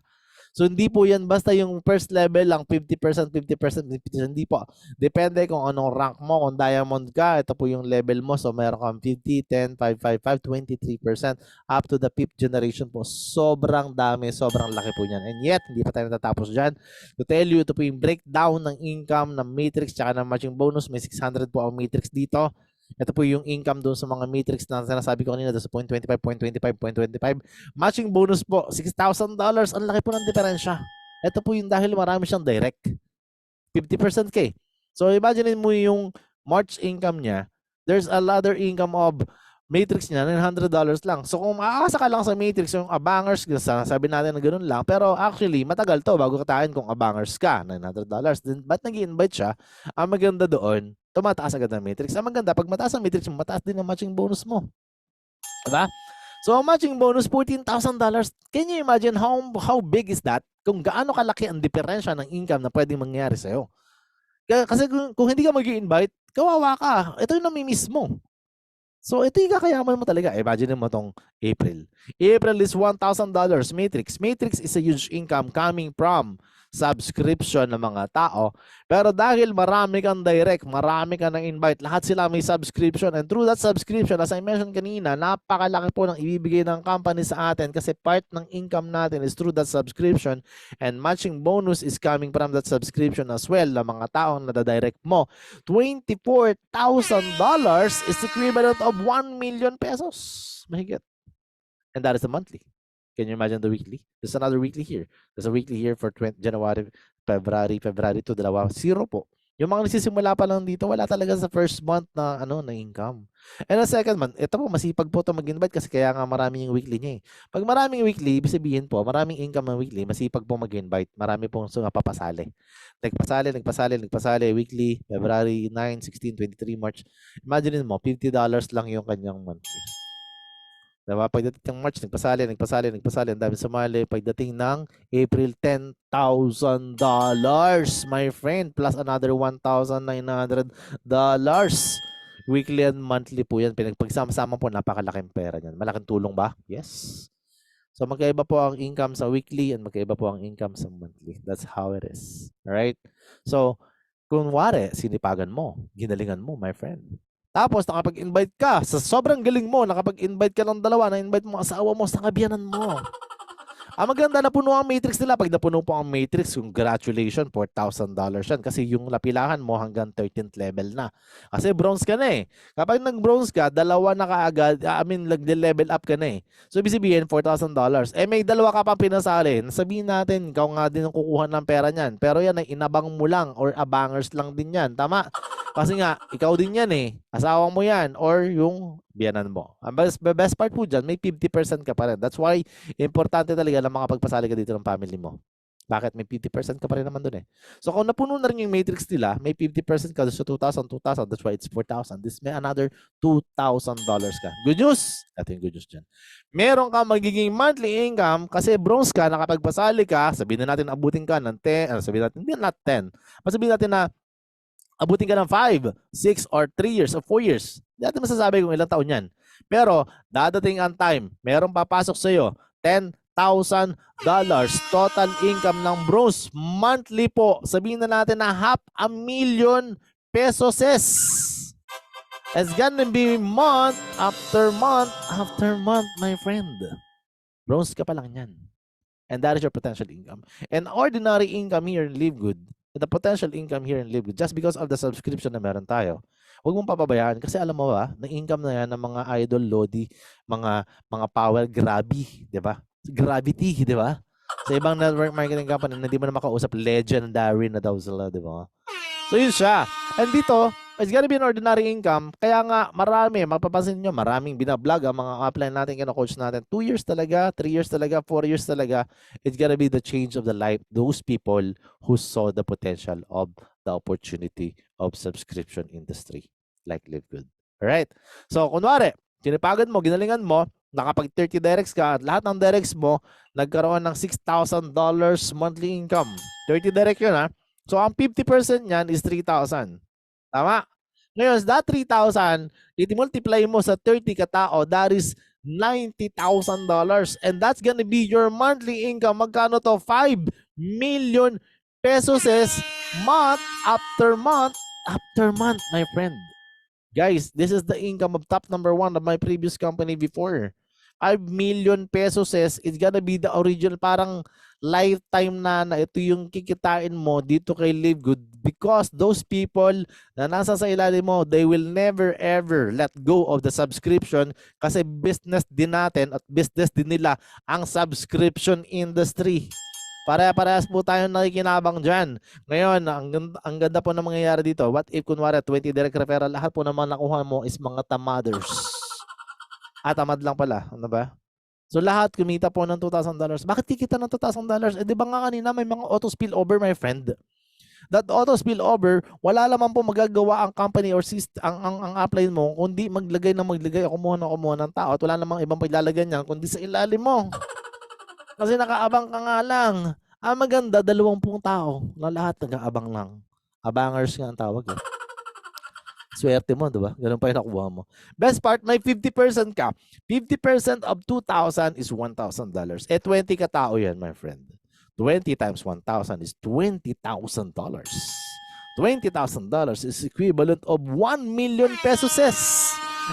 So, hindi po yan basta yung first level lang, 50%, 50%, 50%. Hindi po. Depende kung anong rank mo. Kung diamond ka, ito po yung level mo. So, meron kang 50, 10, 5, 5, 5, 23%. Up to the 5th generation po. Sobrang dami, sobrang laki po niyan. And yet, hindi pa tayo natatapos dyan. To tell you, ito po yung breakdown ng income ng matrix tsaka ng matching bonus. May 600 po ang matrix dito. Ito po yung income doon sa mga matrix na sinasabi ko kanina doon sa 0.25. Matching bonus po, $6,000. Ang laki po ng diferensya. Ito po yung dahil marami siyang direct. 50% ka eh. So imagine mo yung March income niya, there's a other income of matrix niya, $900 lang. So kung makakasa ka lang sa matrix, yung abangers, sabi natin na ganoon lang, pero actually, matagal to bago katain kung abangers ka, $900. Then, ba't nag-i-invite siya? Ang maganda doon, tumataas agad ang matrix. Ang maganda, pag mataas ang matrix mo, mataas din ang matching bonus mo. Diba? So, ang matching bonus, $14,000. Can you imagine how big is that? Kung gaano kalaki ang diferensya ng income na pwedeng mangyari sa'yo. Kasi kung hindi ka mag-i-invite, kawawa ka. Ito yung namimiss mo. So, ito yung kakayaman mo talaga. Imagine mo tong April. April is $1,000 matrix. Matrix is a huge income coming from subscription ng mga tao. Pero dahil marami kang direct, marami kang invite, lahat sila may subscription. And through that subscription, as I mentioned kanina, napakalaki po ng ibibigay ng company sa atin kasi part ng income natin is through that subscription. And matching bonus is coming from that subscription as well ng mga taong nadadirect mo. $24,000 is equivalent of 1 million pesos. Mahigit. And that is the monthly. Can you imagine the weekly? There's another weekly here. There's a weekly here for January February to dalawa, zero po. Yung mga nagsisimula pa lang dito, wala talaga sa first month na na income. And the second month, ito po masipag po 'to mag-invite kasi kaya nga marami yung weekly niya eh. Pag maraming weekly, ibig sabihin po, maraming income ng weekly, masipag po mag-invite. Marami pong papapasali. Nagpasali, weekly, February 9, 16, 23, March. Imagine mo, $50 lang yung kanyang monthly. Diba? Pagdating ng March, nagpasali. Ang dami sumali. Pagdating ng April, $10,000, my friend. Plus another $1,900. Weekly and monthly po yan. Pinagsama-sama po, napakalaking pera niyan. Malaking tulong ba? Yes. So magkaiba po ang income sa weekly and magkaiba po ang income sa monthly. That's how it is. Alright? So, kunwari, sinipagan mo, ginalingan mo, my friend. Tapos nakapag-invite ka, sa sobrang galing mo, nakapag-invite ka ng dalawa, na-invite mo ang asawa mo, sa kabiyanan mo. Ang maganda, napuno ang matrix nila. Pag napuno po ang matrix, congratulations, $4,000 yan. Kasi yung lapilahan mo hanggang 13th level na. Kasi bronze ka na eh. Kapag nag-bronze ka, dalawa na kaagad, nag-level up ka na eh. So, ibig sabihin, $4,000. Eh, may dalawa ka pang pinasali. Sabihin natin, ikaw nga din ang kukuha ng pera niyan. Pero yan ay inabang mo lang or abangers lang din yan. Tama? Kasi nga, ikaw din yan eh. Asawa mo yan or yung biyanan mo. Ang best part po dyan, may 50% ka pa rin. That's why, importante talaga na makapagpasali ka dito ng family mo. Bakit? May 50% ka pa rin naman dun eh. So, kung napuno na rin yung matrix nila, may 50% ka sa 2,000. That's why it's 4,000. This may another $2,000 ka. Good news? Ito yung good news dyan. Meron ka magiging monthly income kasi bronze ka, nakapagpasali ka, sabihin na natin abutin ka ng 10, sabihin natin, hindi not 10. Sabihin natin na abutin ka ng 5, 6, or 3 years, or 4 years. Hindi natin masasabi kung ilang taon yan. Pero, dadating ang time, merong papasok sa'yo, $10,000 total income ng bronze monthly po. Sabihin na natin na $500,000 pesos. It's gonna be month after month after month, my friend. Bronze ka pa lang yan. And that is your potential income. And ordinary income here in Live Good, the potential income here in Live Good, just because of the subscription na meron tayo, huwag mong papabayaan. Kasi alam mo ba, na income na yan ng mga idol, Lodi, mga power, Grabi, di ba? Gravity, di ba? Sa ibang network marketing company na hindi mo na makausap, legendary na daw sila, di ba? So yun siya. And dito, it's gonna be an ordinary income. Kaya nga, mapapansin nyo, maraming binablog ang mga upline natin, kina-coach natin. 2 years talaga, 3 years talaga, 4 years talaga. It's gonna be the change of the life. Those people who saw the potential of the opportunity of subscription industry. Like Live Good. Alright? So, kunwari, sinipagan mo, ginalingan mo, nakapag 30 directs ka, at lahat ng directs mo, nagkaroon ng $6,000 monthly income. 30 direct yun ha. So, ang 50% niyan is 3,000. Tama? Ngayon, that 3,000, i-multiply mo sa 30 katao, that is $90,000. And that's gonna be your monthly income. Magkano to? 5 million pesos month after month after month, my friend. Guys, this is the income of top number 1 of my previous company before. 5 million pesos it's gonna be the original, parang lifetime na ito yung kikitain mo dito kay Live Good, because those people na nasa sa ilalim mo, they will never ever let go of the subscription kasi business din natin at business din nila ang subscription industry. Pare-parehas po tayo nakikinabang dyan. Ngayon, ang ganda po na mangyayari dito. What if, kunwari, 20 direct referral, lahat po naman nakuha mo is mga tamaders. Tamad lang pala. Ano ba? So, lahat kumita po ng $2,000. Bakit kikita ng $2,000? Eh, di ba nga kanina may mga auto spillover, my friend? That auto spillover, wala naman po magagawa ang company or ang upline mo kundi maglagay o kumuha ng tao at wala namang ibang paglalagyan niyan kundi sa ilalim mo. Kasi nakaabang ka nga lang. Ang maganda, 20 tao na lahat nag-aabang lang. Abangers nga ang tawag. Eh. Swerte mo, diba? Ganun pa yung nakuha mo. Best part, may 50% ka. 50% of 2,000 is $1,000. Eh, 20 ka tao yan, my friend. 20 times 1,000 is $20,000. $20,000 is equivalent of 1 million pesos.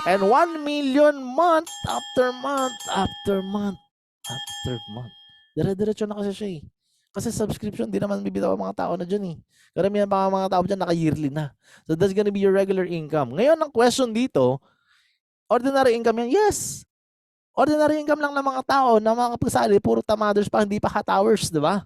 And 1 million month after month after month after month. Dire-diretso na kasi siya eh. Kasi subscription, di naman bibitaw ang mga tao na dyan eh. Karamihan pa mga tao dyan, naka-yearly na. So that's gonna be your regular income. Ngayon, ang question dito, ordinary income yan? Yes! Ordinary income lang ng mga tao na makapagsali, puro tamaders pa, hindi pa hot hours, di ba?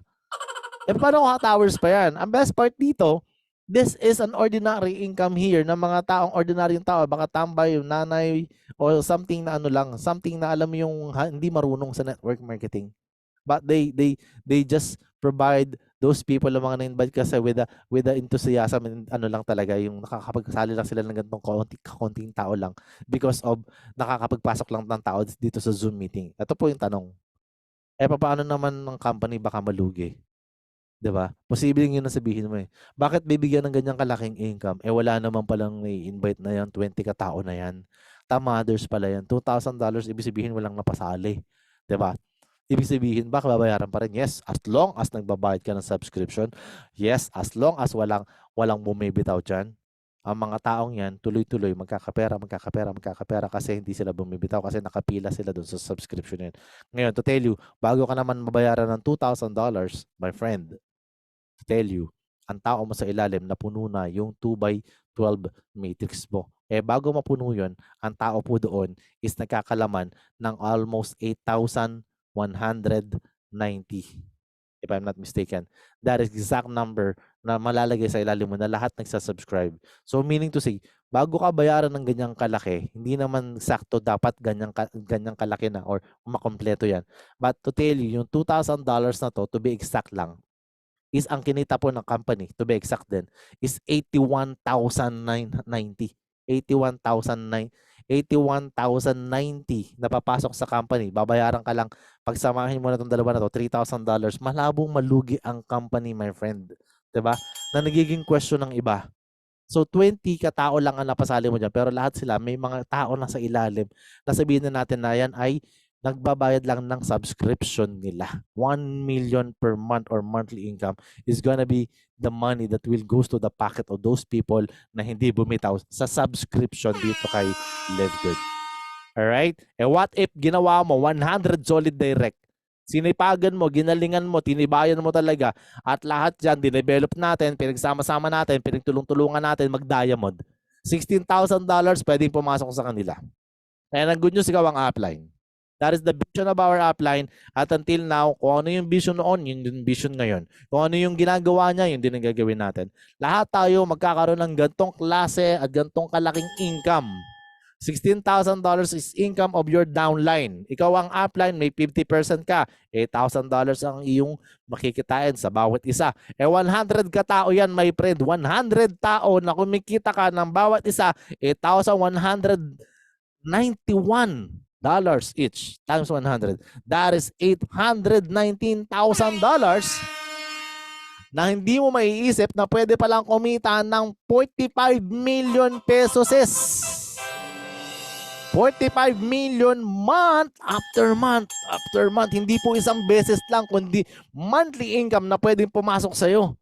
paano kung hot hours pa yan? Ang best part dito, this is an ordinary income here ng mga taong ordinaryong tao, baka tambay, yung nanay, or something na ano lang, something na alam mo yung hindi marunong sa network marketing. But they just provide those people ng mga na-invite kasi with the enthusiasm and ano lang talaga, yung nakakapagsali lang sila ng ganitong konting tao lang because of nakakapagpasok lang ng tao dito sa Zoom meeting. Ito po yung tanong. Paano naman ng company baka malugi? 'Di ba? Posibleng yun ang sabihin mo eh. Bakit bibigyan ng ganyang kalaking income? Wala naman palang i-invite na yan, 20 katao na yan. Tamaders pala yan. $2,000, ibig sabihin walang napasali. 'Di ba? Ibig sabihin, baka babayaran pa rin? Yes, as long as nagbabayad ka ng subscription. Yes, as long as walang bumibitaw dyan. Ang mga taong yan, tuloy-tuloy, magkakapera kasi hindi sila bumibitaw kasi nakapila sila doon sa subscription yun. Ngayon, to tell you, bago ka naman mabayaran ng $2,000, my friend, to tell you, ang tao mo sa ilalim, napuno na yung 2x12 matrix mo. Bago mapuno yun, ang tao po doon is nagkakalaman ng almost 8,190. If I'm not mistaken. That is exact number na malalagay sa ilalim mo na lahat nagsasubscribe. So meaning to say, bago ka bayaran ng ganyang kalaki, hindi naman sakto dapat ganyang kalaki na or makompleto yan. But to tell you, yung $2,000 na to be exact lang, is ang kinita po ng company, to be exact din, is 81,990. 81,090 na papasok sa company. Babayaran ka lang, pagsamahin mo na itong dalawa na to, $3,000. Malabong malugi ang company, my friend. 'Di ba? Na nagiging question ng iba. So 20 katao lang ang napasali mo dyan, pero lahat sila may mga tao na sa ilalim na sabihin na natin na yan ay nagbabayad lang ng subscription nila. 1 million per month or monthly income is gonna be the money that will goes to the pocket of those people na hindi bumitaw sa subscription dito kay Live Good. Alright? What if ginawa mo 100 solid direct? Sinipagan mo, ginalingan mo, tinibayan mo talaga at lahat dyan, dinevelop natin, pinagsama-sama natin, pinagtulong-tulungan natin mag-diamond. $16,000 pwedeng pumasok sa kanila. And ang good news, ikaw ang upline. That is the vision of our upline. At until now, kung ano yung vision noon, yun yung vision ngayon. Kung ano yung ginagawa niya, yun din ang gagawin natin. Lahat tayo magkakaroon ng gantong klase at gantong kalaking income. $16,000 is income of your downline. Ikaw ang upline, may 50% ka. $8,000 ang iyong makikitain sa bawat isa. 100 katao yan, my friend. 100 tao na kumikita ka ng bawat isa, $8,191 each times 100. That is $819,000 na hindi mo maiisip na pwede palang kumita ng 45 million pesos. 45 million month after month after month. Hindi po isang beses lang, kundi monthly income na pwedeng pumasok sa'yo.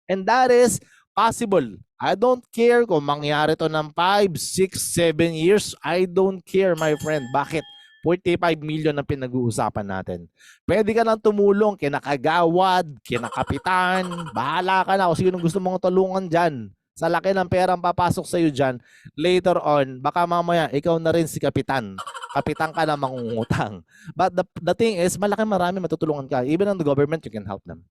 And that is possible. I don't care kung mangyari to ng 5, 6, 7 years. I don't care, my friend. Bakit? 45 million ang pinag-uusapan natin. Pwede ka nang tumulong kina kagawad, kina kapitan. Bahala ka na kung sino gusto mong tulungan dyan. Sa laki ng perang papasok sa'yo dyan, later on, baka mamaya ikaw na rin si kapitan. Kapitan ka na mangungutang. But the thing is, marami matutulungan ka. Even on the government, you can help them.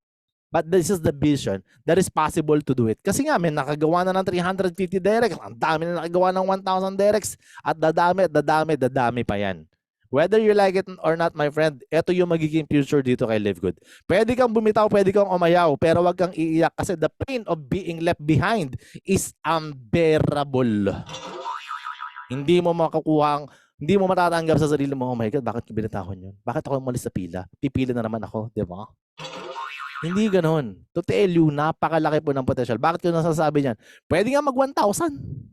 But this is the vision that is possible to do it. Kasi nga, may nakagawa na ng 350 directs. Ang dami na nakagawa ng 1,000 directs. At dadami pa yan. Whether you like it or not, my friend, ito yung magiging future dito kay Live Good. Pwede kang bumitaw, pwede kang umayaw, pero wag kang iiyak kasi the pain of being left behind is unbearable. Hindi mo matatanggap sa sarili mo, oh my God, bakit ko binatahon yun? Bakit ako umalis sa pila? Pipila na naman ako, di ba? Hindi ganon. To tell you, napakalaki po ng potential. Bakit ko nasasabi niyan? Pwede nga mag 1,000.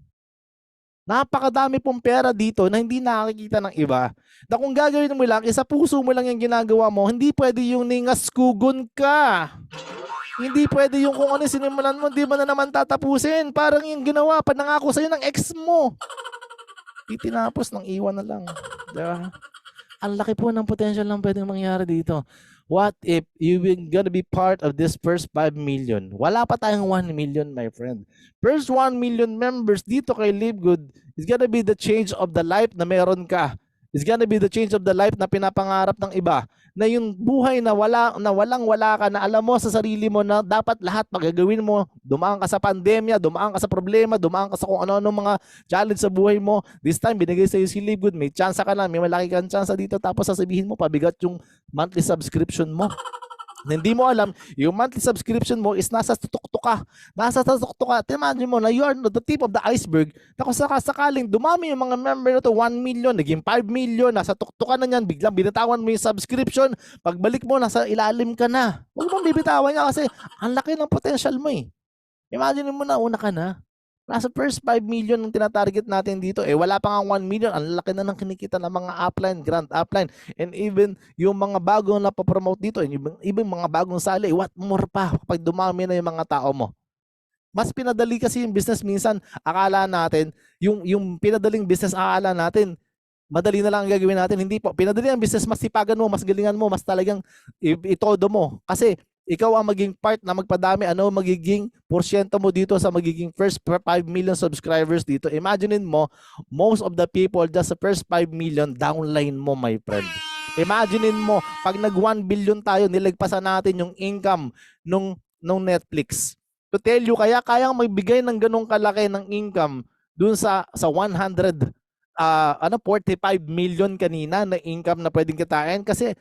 Napakadami pong pera dito na hindi nakikita ng iba. Na kung gagawin mo lang, isa puso mo lang yung ginagawa mo, hindi pwede yung ningaskugon ka. Hindi pwede yung kung ano sinimulan mo, hindi mo na naman tatapusin. Parang yung ginawa, panangako sa'yo ng ex mo. Itinapos ng iwan na lang. Diba? Ang laki po ng potential lang pwedeng mangyari dito. What if you're gonna be part of this first 5 million? Wala pa tayong 1 million, my friend. First 1 million members dito kay Live Good is gonna be the change of the life na meron ka. It's gonna be the change of the life na pinapangarap ng iba. na yung buhay na walang-wala ka, na alam mo sa sarili mo na dapat lahat magagawin mo, dumaan ka sa pandemya, dumaan ka sa problema, dumaan ka sa kung ano-ano mga challenge sa buhay mo. This time, binigay sa'yo si Live Good, may chance ka na, may malaki kang chance dito, tapos sasabihin mo, pabigat yung monthly subscription mo. Na hindi mo alam, yung monthly subscription mo is nasa tutok ka. Nasa tutok ka. Imagine mo na you are the tip of the iceberg. Na kung sakaling dumami yung mga member na to, 1 million, naging 5 million, nasa tuktukan na yan, biglang binitawan mo yung subscription, pagbalik mo, nasa ilalim ka na. Huwag mong bibitawan niya kasi ang laki ng potential mo eh. Imagine mo na, una ka na. Nasa first 5 million ang tinatarget natin dito. Wala pa nga 1 million. Ang laki na ng kinikita ng mga upline, grand upline. And even yung mga bagong napapromote dito, even mga bagong sali, what more pa kapag dumami na yung mga tao mo. Mas pinadali kasi yung business minsan. Akala natin, yung pinadaling business, akala natin, madali na lang ang gagawin natin. Hindi po. Pinadali ang business, mas sipagan mo, mas galingan mo, mas talagang itodo mo. Kasi ikaw ang maging part na magpadami, ano magiging porsyento mo dito sa magiging first 5 million subscribers dito. Imaginein mo, most of the people just sa first 5 million, downline mo, my friend. Imaginein mo, pag nag 1 billion tayo, nilagpasan natin yung income nung Netflix. To tell you, kayang magbigay ng ganong kalaki ng income dun sa 145 million kanina na income na pwedeng kitain kasi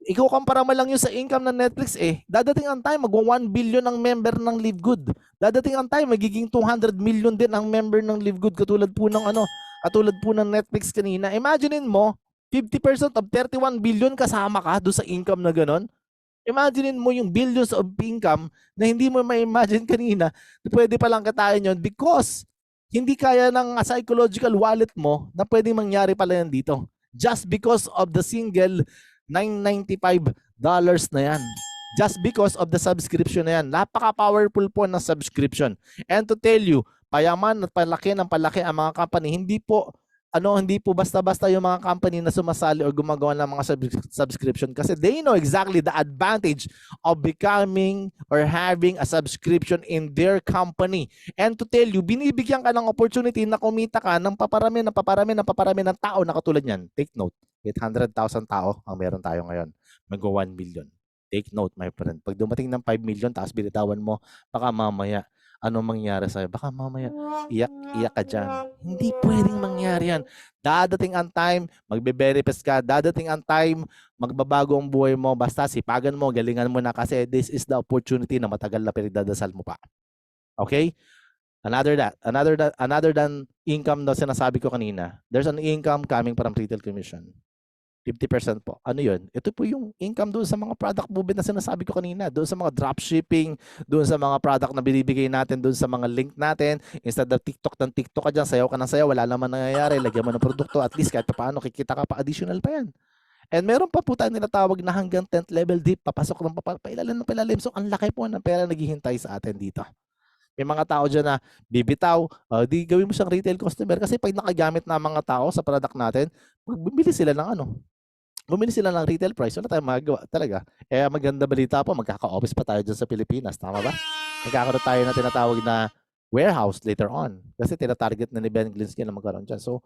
ikaw kumpara mo lang yun sa income ng Netflix dadating ang time magwa 1 billion ang member ng Live Good. Dadating ang time magiging 200 million din ang member ng Live Good katulad po ng Netflix kanina. Imaginein mo 50% of 31 billion kasama ka doon sa income na ganon. Imaginein mo yung billions of income na hindi mo ma-imagine kanina na pwede palang kitain yun because hindi kaya ng psychological wallet mo na pwedeng mangyari pala yan dito. Just because of the single $995 na yan. Just because of the subscription na yan. Napaka-powerful po ng subscription. And to tell you, payaman at palaki ng palaki ang mga company. Hindi po basta-basta yung mga company na sumasali o gumagawa ng mga subscription kasi they know exactly the advantage of becoming or having a subscription in their company. And to tell you, binibigyan ka ng opportunity na kumita ka ng paparami ng tao na katulad niyan. Take note. 800,000 tao ang meron tayo ngayon. Mag-1 million. Take note, my friend. Pag dumating ng 5 million, tapos binitawan mo, baka mamaya, ano mangyari sa'yo? Baka mamaya, iyak ka dyan. Hindi pwedeng mangyari yan. Dadating ang time, magbe-benefits ka. Dadating ang time, magbabago ang buhay mo. Basta sipagan mo, galingan mo na kasi this is the opportunity na matagal na pinagdadasal mo pa. Okay? Another than income na sinasabi ko kanina, there's an income coming from retail commission. 50% po. Ano yun? Ito po yung income doon sa mga product movement na sinasabi ko kanina. Doon sa mga dropshipping, doon sa mga product na binibigay natin, doon sa mga link natin. Instead of TikTok ka dyan, sayaw ka ng sayaw, wala naman nangyayari, lagyan mo ng produkto, at least kahit paano, kikita ka pa, additional pa yan. And meron pa po tayo nilatawag na hanggang 10th level deep, papasok ng pailalim. So, ang laki po ng pera naghihintay sa atin dito. May mga tao dyan na bibitaw, di gawin mo siyang retail customer kasi pag nakagamit na mga tao sa product natin, bumili sila ng retail price, wala tayong magagawa talaga. Maganda balita po, magkaka-office pa tayo dyan sa Pilipinas, tama ba? Magkakaroon tayo na tinatawag na warehouse later on kasi tinatarget na ni Ben Glinsky na magkaroon dyan. So,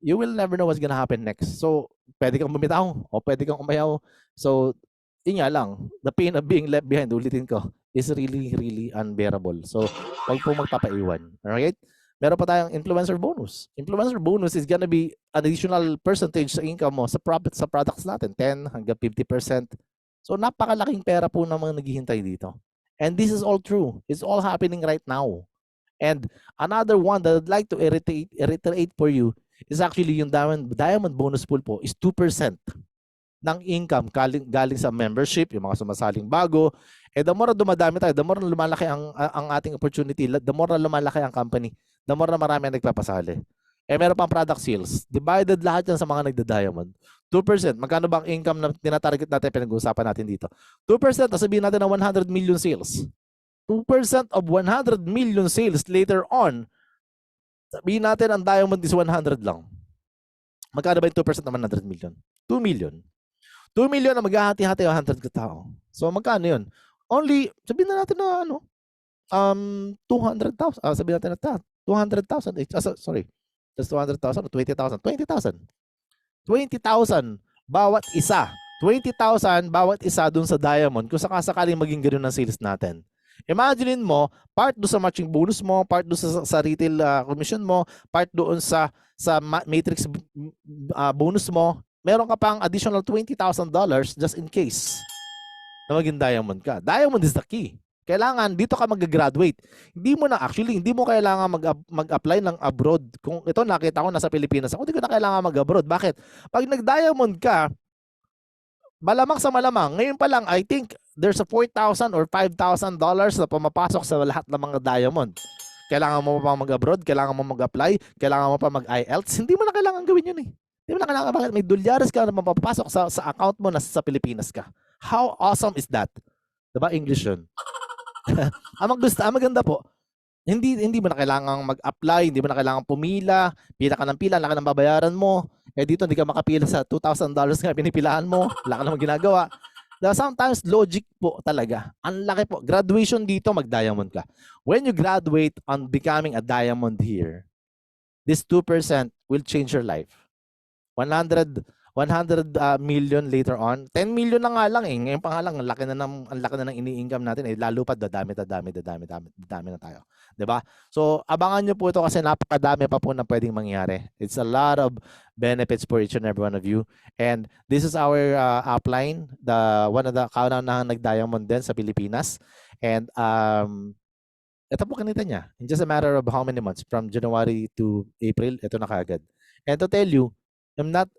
you will never know what's gonna happen next. So, pwede kang bumitaw o pwede kang umayaw. So, yun nga lang, the pain of being left behind, ulitin ko, is really, really unbearable. So, huwag po magpapaiwan. Alright? Meron pa tayong influencer bonus. Influencer bonus is gonna be an additional percentage sa income mo sa profit sa products natin, 10 hanggang 50%. So, napakalaking pera po ng mga naghihintay dito. And this is all true. It's all happening right now. And another one that I'd like to reiterate for you is actually yung diamond bonus pool po is 2% ng income galing sa membership, yung mga sumasaling bago. The more na dumadami tayo, the more na lumalaki ang ating opportunity, the more na lumalaki ang company, the more na marami ang nagpapasali. Meron pang product sales. Divided lahat yan sa mga nagda-diamond. 2%. Magkano ba ang income na tinatarget natin, pinag-uusapan natin dito? 2%, sabihin natin na 100 million sales. 2% of 100 million sales later on, sabihin natin ang diamond is 100 lang. Magkano ba yung 2% ng 100 million? 2 million. 2 million na maghahati-hati 100 katao. So magkano yun? Only, sabihin na natin na 200,000. Sabihin natin na 200,000. Sorry. Just 200,000 or 20,000. 20,000 bawat isa 20,000 bawat isa dun sa diamond kung sakasakaling maging ganoon ang sales natin. Imagine mo, part do sa matching bonus mo, part do sa retail commission mo, part doon sa matrix bonus mo, meron ka pang additional $20,000 just in case na maging diamond ka. Diamond is the key. Kailangan dito ka mag-graduate. Hindi mo kailangan mag-apply ng abroad. Kung ito nakita ko nasa Pilipinas ako, hindi ko na kailangan mag-abroad. Bakit? Pag nag-diamond ka, malamang sa malamang, ngayon pa lang, I think there's a $4,000 or $5,000 na pumapasok sa lahat ng mga diamond. Kailangan mo pa mag-abroad, kailangan mo mag-apply, kailangan mo pa mag-IELTS. Hindi mo na kailangan gawin yun eh. Hindi mo na kailangan, bakit may dolyares ka na mapapasok sa account mo na sa Pilipinas ka. How awesome is that? Diba English yun? Ang maganda po, hindi mo na kailangang mag-apply, hindi mo na kailangang pumila, pila ka ng pila, laki ng babayaran mo. Eh dito hindi ka makapila sa $2,000 nga pinipilaan mo, wala ka namang ginagawa. Sometimes logic po talaga. Ang laki po. Graduation dito, mag-diamond ka. When you graduate on becoming a diamond here, this 2% will change your life. 100 million later on. 10 million na nga lang eh. Ngayon pa nga lang, ang laki na ng ini-income natin eh. Lalo pa dadami na tayo. 'Di ba? So, abangan nyo po ito kasi napakadami pa po na pwedeng mangyari. It's a lot of benefits for each and every one of you. And this is our upline, one of the kauna-unahang nag-diamond din sa Pilipinas. And ito po kinita niya. In just a matter of how many months, from January to April, ito na kaagad. And to tell you,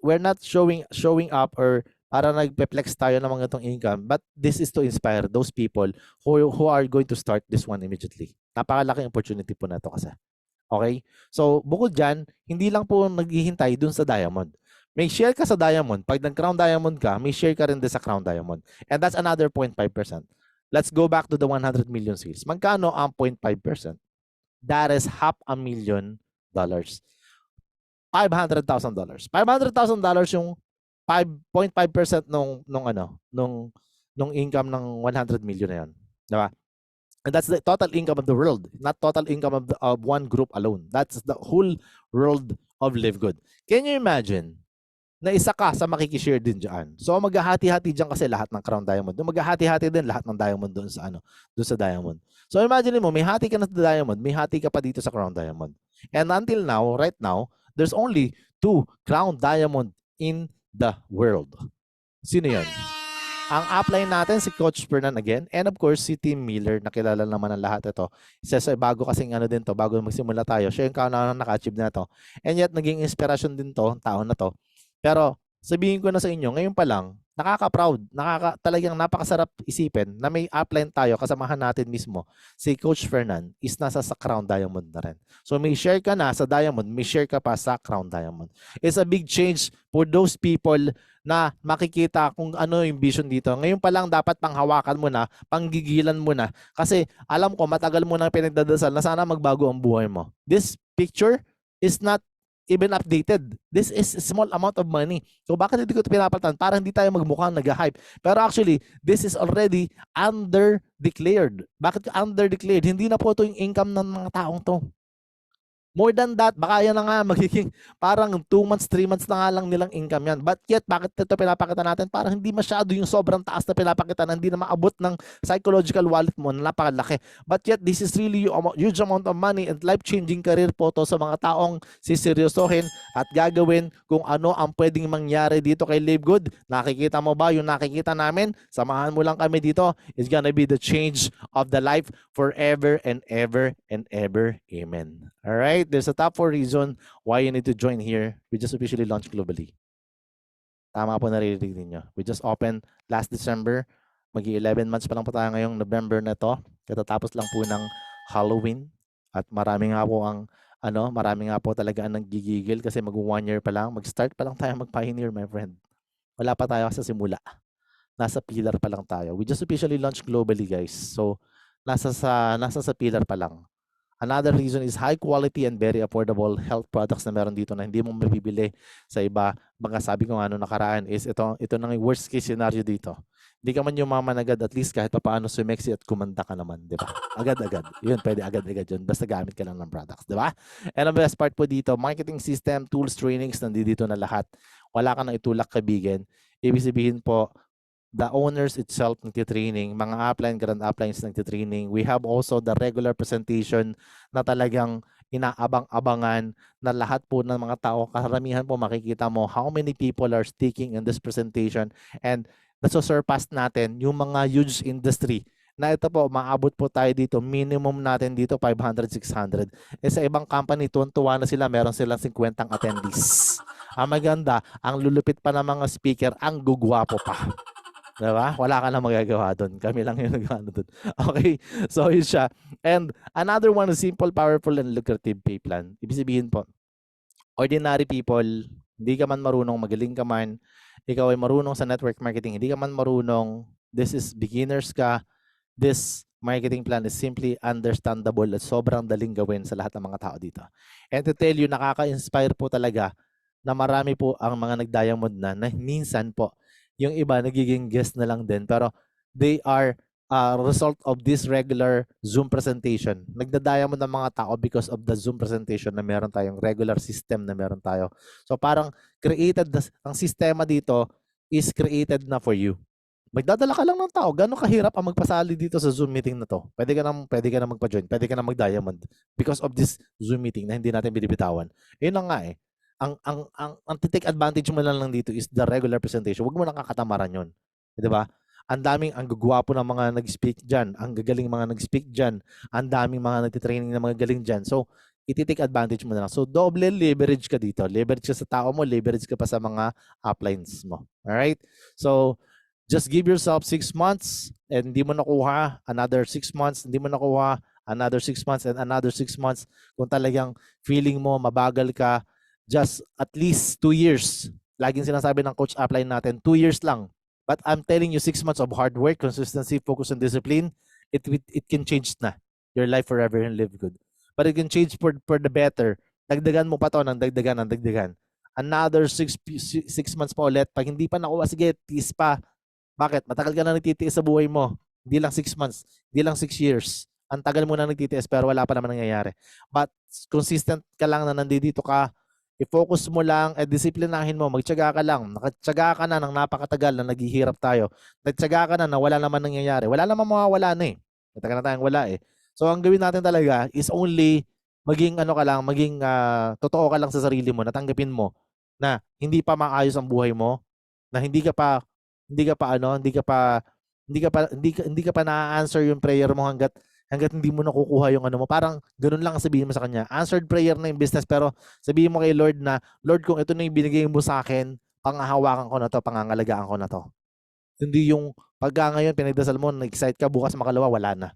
we're not showing up or para nagpe-flex tayo ng mga itong income, but this is to inspire those people who are going to start this one immediately. Napakalaking opportunity po na ito kasi. Okay? So, bukod dyan, hindi lang po naghihintay dun sa diamond. May share ka sa diamond. Pag nag-crown diamond ka, may share ka rin din sa crown diamond. And that's another 0.5%. Let's go back to the 100 million sales. Magkano ang 0.5%? That is $500,000. $500,000. $500,000 yung 5.5% nung income ng 100 million na yun. Diba? And that's the total income of the world, not total income of one group alone. That's the whole world of Live Good. Can you imagine na isa ka sa makikishare din dyan? So maghahati-hati dyan kasi lahat ng crown diamond. Maghahati-hati din lahat ng diamond doon sa diamond. So imagine mo, may hati ka na sa diamond, may hati ka pa dito sa crown diamond. And until now, right now, there's only 2 crown diamond in the world. Sino yun? Ang upline natin si Coach Fernan again, and of course si Tim Miller, nakilala naman ng lahat ito. Isa bago kasing din to, bago magsimula tayo, siya yung kauna naka-achieve na to. And yet naging inspiration din to, taon na to. Pero sabihin ko na sa inyo, ngayon pa lang, nakaka-proud, talagang napakasarap isipin na may upline tayo, kasamahan natin mismo, si Coach Fernan is nasa sa Crown Diamond na rin. So may share ka na sa Diamond, may share ka pa sa Crown Diamond. It's a big change for those people na makikita kung ano yung vision dito. Ngayon pa lang dapat panghawakan mo na, panggigilan mo na. Kasi alam ko, matagal mo nang pinagdadasal na sana magbago ang buhay mo. This picture is not even updated. This is a small amount of money. So bakit hindi ko ito pinapalitan? Para hindi tayo magmukhang nag-hype. Pero actually, this is already under-declared. Bakit under-declared? Hindi na po ito yung income ng mga taong to. More than that, baka yan na nga magiging parang 2 months, 3 months na nga lang nilang income yan. But yet, bakit ito pinapakita natin? Parang hindi masyado yung sobrang taas na pinapakita na hindi na maabot ng psychological wallet mo na napakalaki. But yet, this is really huge amount of money and life-changing career po to sa mga taong siseryosohin at gagawin kung ano ang pwedeng mangyari dito kay Live Good. Nakikita mo ba yung nakikita namin? Samahan mo lang kami dito. It's gonna be the change of the life forever and ever and ever. Amen. All right. There's a top 4 reason why you need to join here. We just officially launched globally. Tama po naririnig ninyo. We just opened last December. Mag-11 months pa lang po tayo ngayong November na to. Katatapos lang po ng Halloween. At marami nga po talaga ang naggigigil kasi mag-1 year pa lang. Mag-start pa lang tayo mag-pioneer, my friend. Wala pa tayo sa simula. Nasa pillar pa lang tayo. We just officially launched globally, guys. So, nasa sa pillar pa lang. Another reason is high quality and very affordable health products na meron dito na hindi mo mabibili sa iba. Mga sabi ko nga nakaraan is ito na yung worst case scenario dito. Hindi ka man yumaman agad, at least kahit paano sumexy at kumanda ka naman, di ba? Agad-agad. Yun, pwede agad-agad yun. Basta gamit ka lang ng products, di ba? And ang best part po dito, marketing system, tools, trainings, nandito na lahat. Wala ka nang itulak kaibigan. Ibig sabihin po, the owners itself nagtitraining, mga upline, grand uplines nagtitraining. We have also the regular presentation na talagang inaabang-abangan na lahat po ng mga tao, karamihan po makikita mo how many people are sticking in this presentation, and nasusurpass natin yung mga huge industry na ito po, maabot po tayo dito, minimum natin dito 500, 600. Sa ibang company, tuwan-tuwa na sila, meron silang 50 attendees. Ang maganda, ang lulupit pa ng mga speaker, ang gugwapo pa. Diba? Wala ka na magagawa doon. Kami lang yung nag-ano doon. Okay, so yun siya. And another one is simple, powerful, and lucrative pay plan. Ibig sabihin po, ordinary people, hindi ka man marunong, magaling ka man, ikaw ay marunong sa network marketing, hindi ka man marunong, this is beginners ka, this marketing plan is simply understandable at sobrang daling gawin sa lahat ng mga tao dito. And to tell you, nakaka-inspire po talaga na marami po ang mga nag-diamond na minsan po, yung iba nagiging guest na lang din, pero they are result of this regular Zoom presentation. Nagda-diamond ng mga tao because of the Zoom presentation na meron tayong regular system na meron tayo. So parang ang sistema dito is created na for you. Magdadala ka lang ng tao. Gano'ng kahirap ang magpasali dito sa Zoom meeting na to? Pwede ka na magpa-join. Pwede ka na mag-diamond because of this Zoom meeting na hindi natin binibitawan. Yun lang nga eh. Ang take advantage mo lang dito is the regular presentation. Huwag mo nang kakatamaran yun. Di ba? Ang gagwapo ng mga nag-speak dyan. Ang gagaling mga nag-speak dyan. Ang daming mga nagtitraining na mga galing dyan. So, iti-take advantage mo na lang. So, double leverage ka dito. Leverage ka sa tao mo, leverage ka pa sa mga uplines mo. Alright? So, just give yourself 6 months and hindi mo nakuha, another 6 months, hindi mo nakuha, another 6 months and another 6 months. Kung talagang feeling mo mabagal ka, just at least 2 years. Laging sinasabi ng coach upline natin, 2 years lang. But I'm telling you, 6 months of hard work, consistency, focus, and discipline, it can change na your life forever and live good. But it can change for the better. Dagdagan mo pa to ng dagdagan. Another 6 months pa ulit. Pag hindi pa nakuha, sige, tiis pa. Bakit? Matagal ka na nagtitiis sa buhay mo. Hindi lang 6 months, hindi lang 6 years. Ang tagal mo na nagtitiis pero wala pa naman nangyayari. But consistent ka lang na nandito ka, i-focus mo lang at disiplinahin mo, magtiyaga ka lang. Nakatiyaga ka na ng napakatagal na naghihirap tayo. Nagtiyaga ka na wala naman nangyayari. Wala naman mawawala na eh. Matagal na tayong wala eh. So ang gawin natin talaga is only maging totoo ka lang sa sarili mo, natanggapin mo na hindi pa maayos ang buhay mo, na hindi ka pa na-answer yung prayer mo hanggat hindi mo nakukuha yung ano mo. Parang ganun lang ang sabihin mo sa kanya. Answered prayer na yung business, pero sabihin mo kay Lord na, Lord, kung ito na yung binigay mo sa akin, panghahawakan ko na to, pangangalagaan ko na to. Hindi yung pagka ngayon pinagdasal mo, nag-excite ka, bukas makalawa, wala na.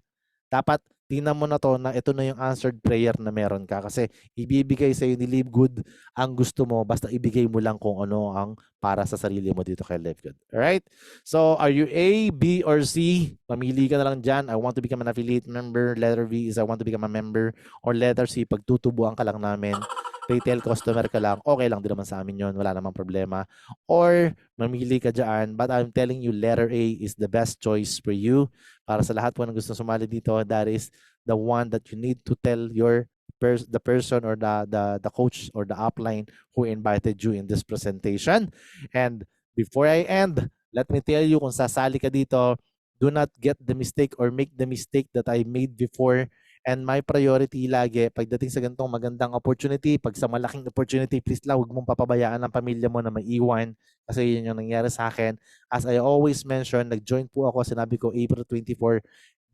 Dapat tingnan mo na to na ito na yung answered prayer na meron ka, kasi ibibigay sa iyo ni Live Good ang gusto mo, basta ibigay mo lang kung ano ang para sa sarili mo dito kay Live Good. Alright? So, are you A, B, or C? Pamili ka na lang dyan. I want to become an affiliate member. Letter V is I want to become a member. Or letter C, pagtutubuan ka lang namin. Retail customer ka lang, okay lang din naman sa amin yun. Wala namang problema. Or mamili ka dyan. But I'm telling you, letter A is the best choice for you. Para sa lahat po ng gusto sumali dito, that is the one that you need to tell the person or the coach or the upline who invited you in this presentation. And before I end, let me tell you, kung sasali ka dito, do not get the mistake or make the mistake that I made before. And my priority lagi, pagdating sa ganitong magandang opportunity, pag sa malaking opportunity, please lang, huwag mong papabayaan ang pamilya mo na maiwan. Kasi yun yung nangyari sa akin. As I always mention, nag-join po ako, sinabi ko April 24.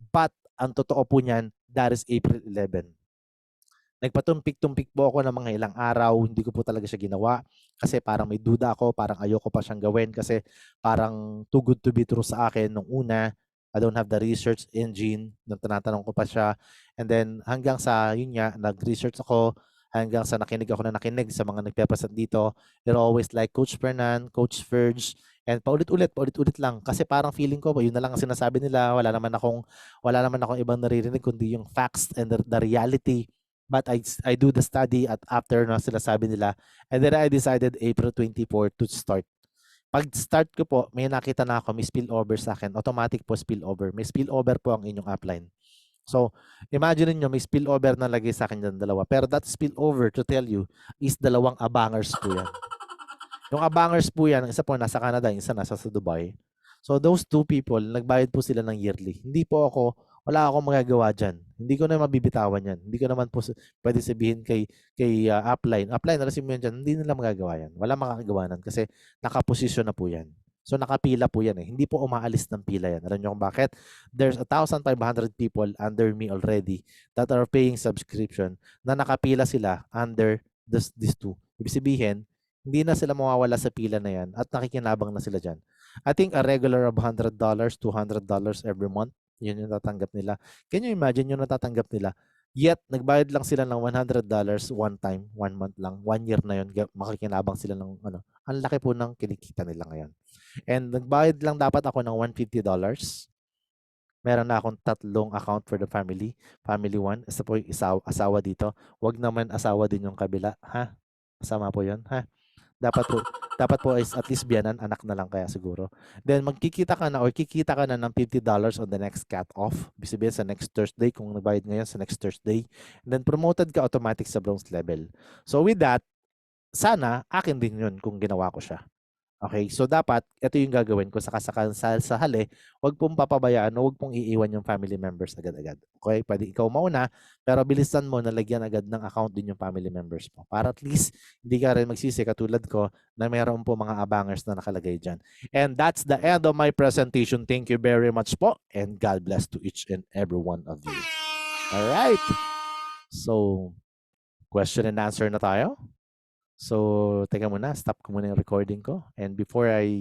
But ang totoo po niyan, that is April 11. Nagpatumpik-tumpik po ako ng mga ilang araw, hindi ko po talaga siya ginawa. Kasi parang may duda ako, parang ayoko pa siyang gawin. Kasi parang too good to be true sa akin nung una. I don't have the research engine. Nung tinatanong ko pa siya. And then hanggang sa, yun nga, nag-research ako. Hanggang sa nakinig sa mga nagpe-present dito. They're always like Coach Fernan, Coach Ferge. And paulit-ulit lang. Kasi parang feeling ko, yun na lang ang sinasabi nila. Wala naman akong ibang naririnig, kundi yung facts and the reality. But I do the study at after na sila sabi nila. And then I decided April 24 to start. Pag-start ko po, may nakita na ako, may spillover sa akin. Automatic po spillover. May spillover po ang inyong upline. So, imagine niyo may spillover na lagay sa akin dyan, dalawa. Pero that spillover, to tell you, is dalawang abangers po yan. Yung abangers po yan, isa po nasa Canada, isa nasa sa Dubai. So those two people, nagbayad po sila ng yearly. Hindi po ako, wala akong magagawa dyan. Hindi ko na mabibitawan yan. Hindi ko naman po pwede sabihin kay upline alasin mo yan dyan. Hindi nila magagawa yan. Wala makakagawa nan kasi nakaposisyon na po yan. So nakapila po yan eh. Hindi po umaalis ng pila yan. Alam niyo kung bakit? There's 1,500 people under me already that are paying subscription na nakapila sila under these two. Ibig sabihin, hindi na sila mawawala sa pila na yan at nakikinabang na sila dyan. I think a regular of $100, $200 every month, yun yung natatanggap nila. Can you imagine yung natatanggap nila? Yet, nagbayad lang sila ng $100 one time, 1 month lang, 1 year na yun, makikinabang sila ng ano. Ang laki po ng kinikita nila ngayon. And nagbayad lang dapat ako ng $150. Meron na akong 3 account for the family. Family 1, isa po yung asawa dito. Wag naman asawa din yung kabila, ha? Masama po yun, ha? Dapat po is at least biyanan, anak na lang kaya siguro. Then magkikita ka na or kikita ka na ng $50 on the next cut off. Ibig sabihin sa next Thursday, kung nagbayad ngayon sa next Thursday. And then promoted ka automatic sa bronze level. So with that, sana akin din yun kung ginawa ko siya. Okay, so dapat ito yung gagawin ko sa hali, wag pong papabayaan, wag pong iiwan yung family members agad-agad. Okay, pwede ikaw mauna, pero bilisan mo na lagyan agad ng account din yung family members mo. Para at least hindi ka rin magsisi katulad ko na mayroon po mga abangers na nakalagay dyan. And that's the end of my presentation. Thank you very much po and God bless to each and every one of you. All right. So, question and answer na tayo. So, teka muna, stop ko muna yung recording ko. And before I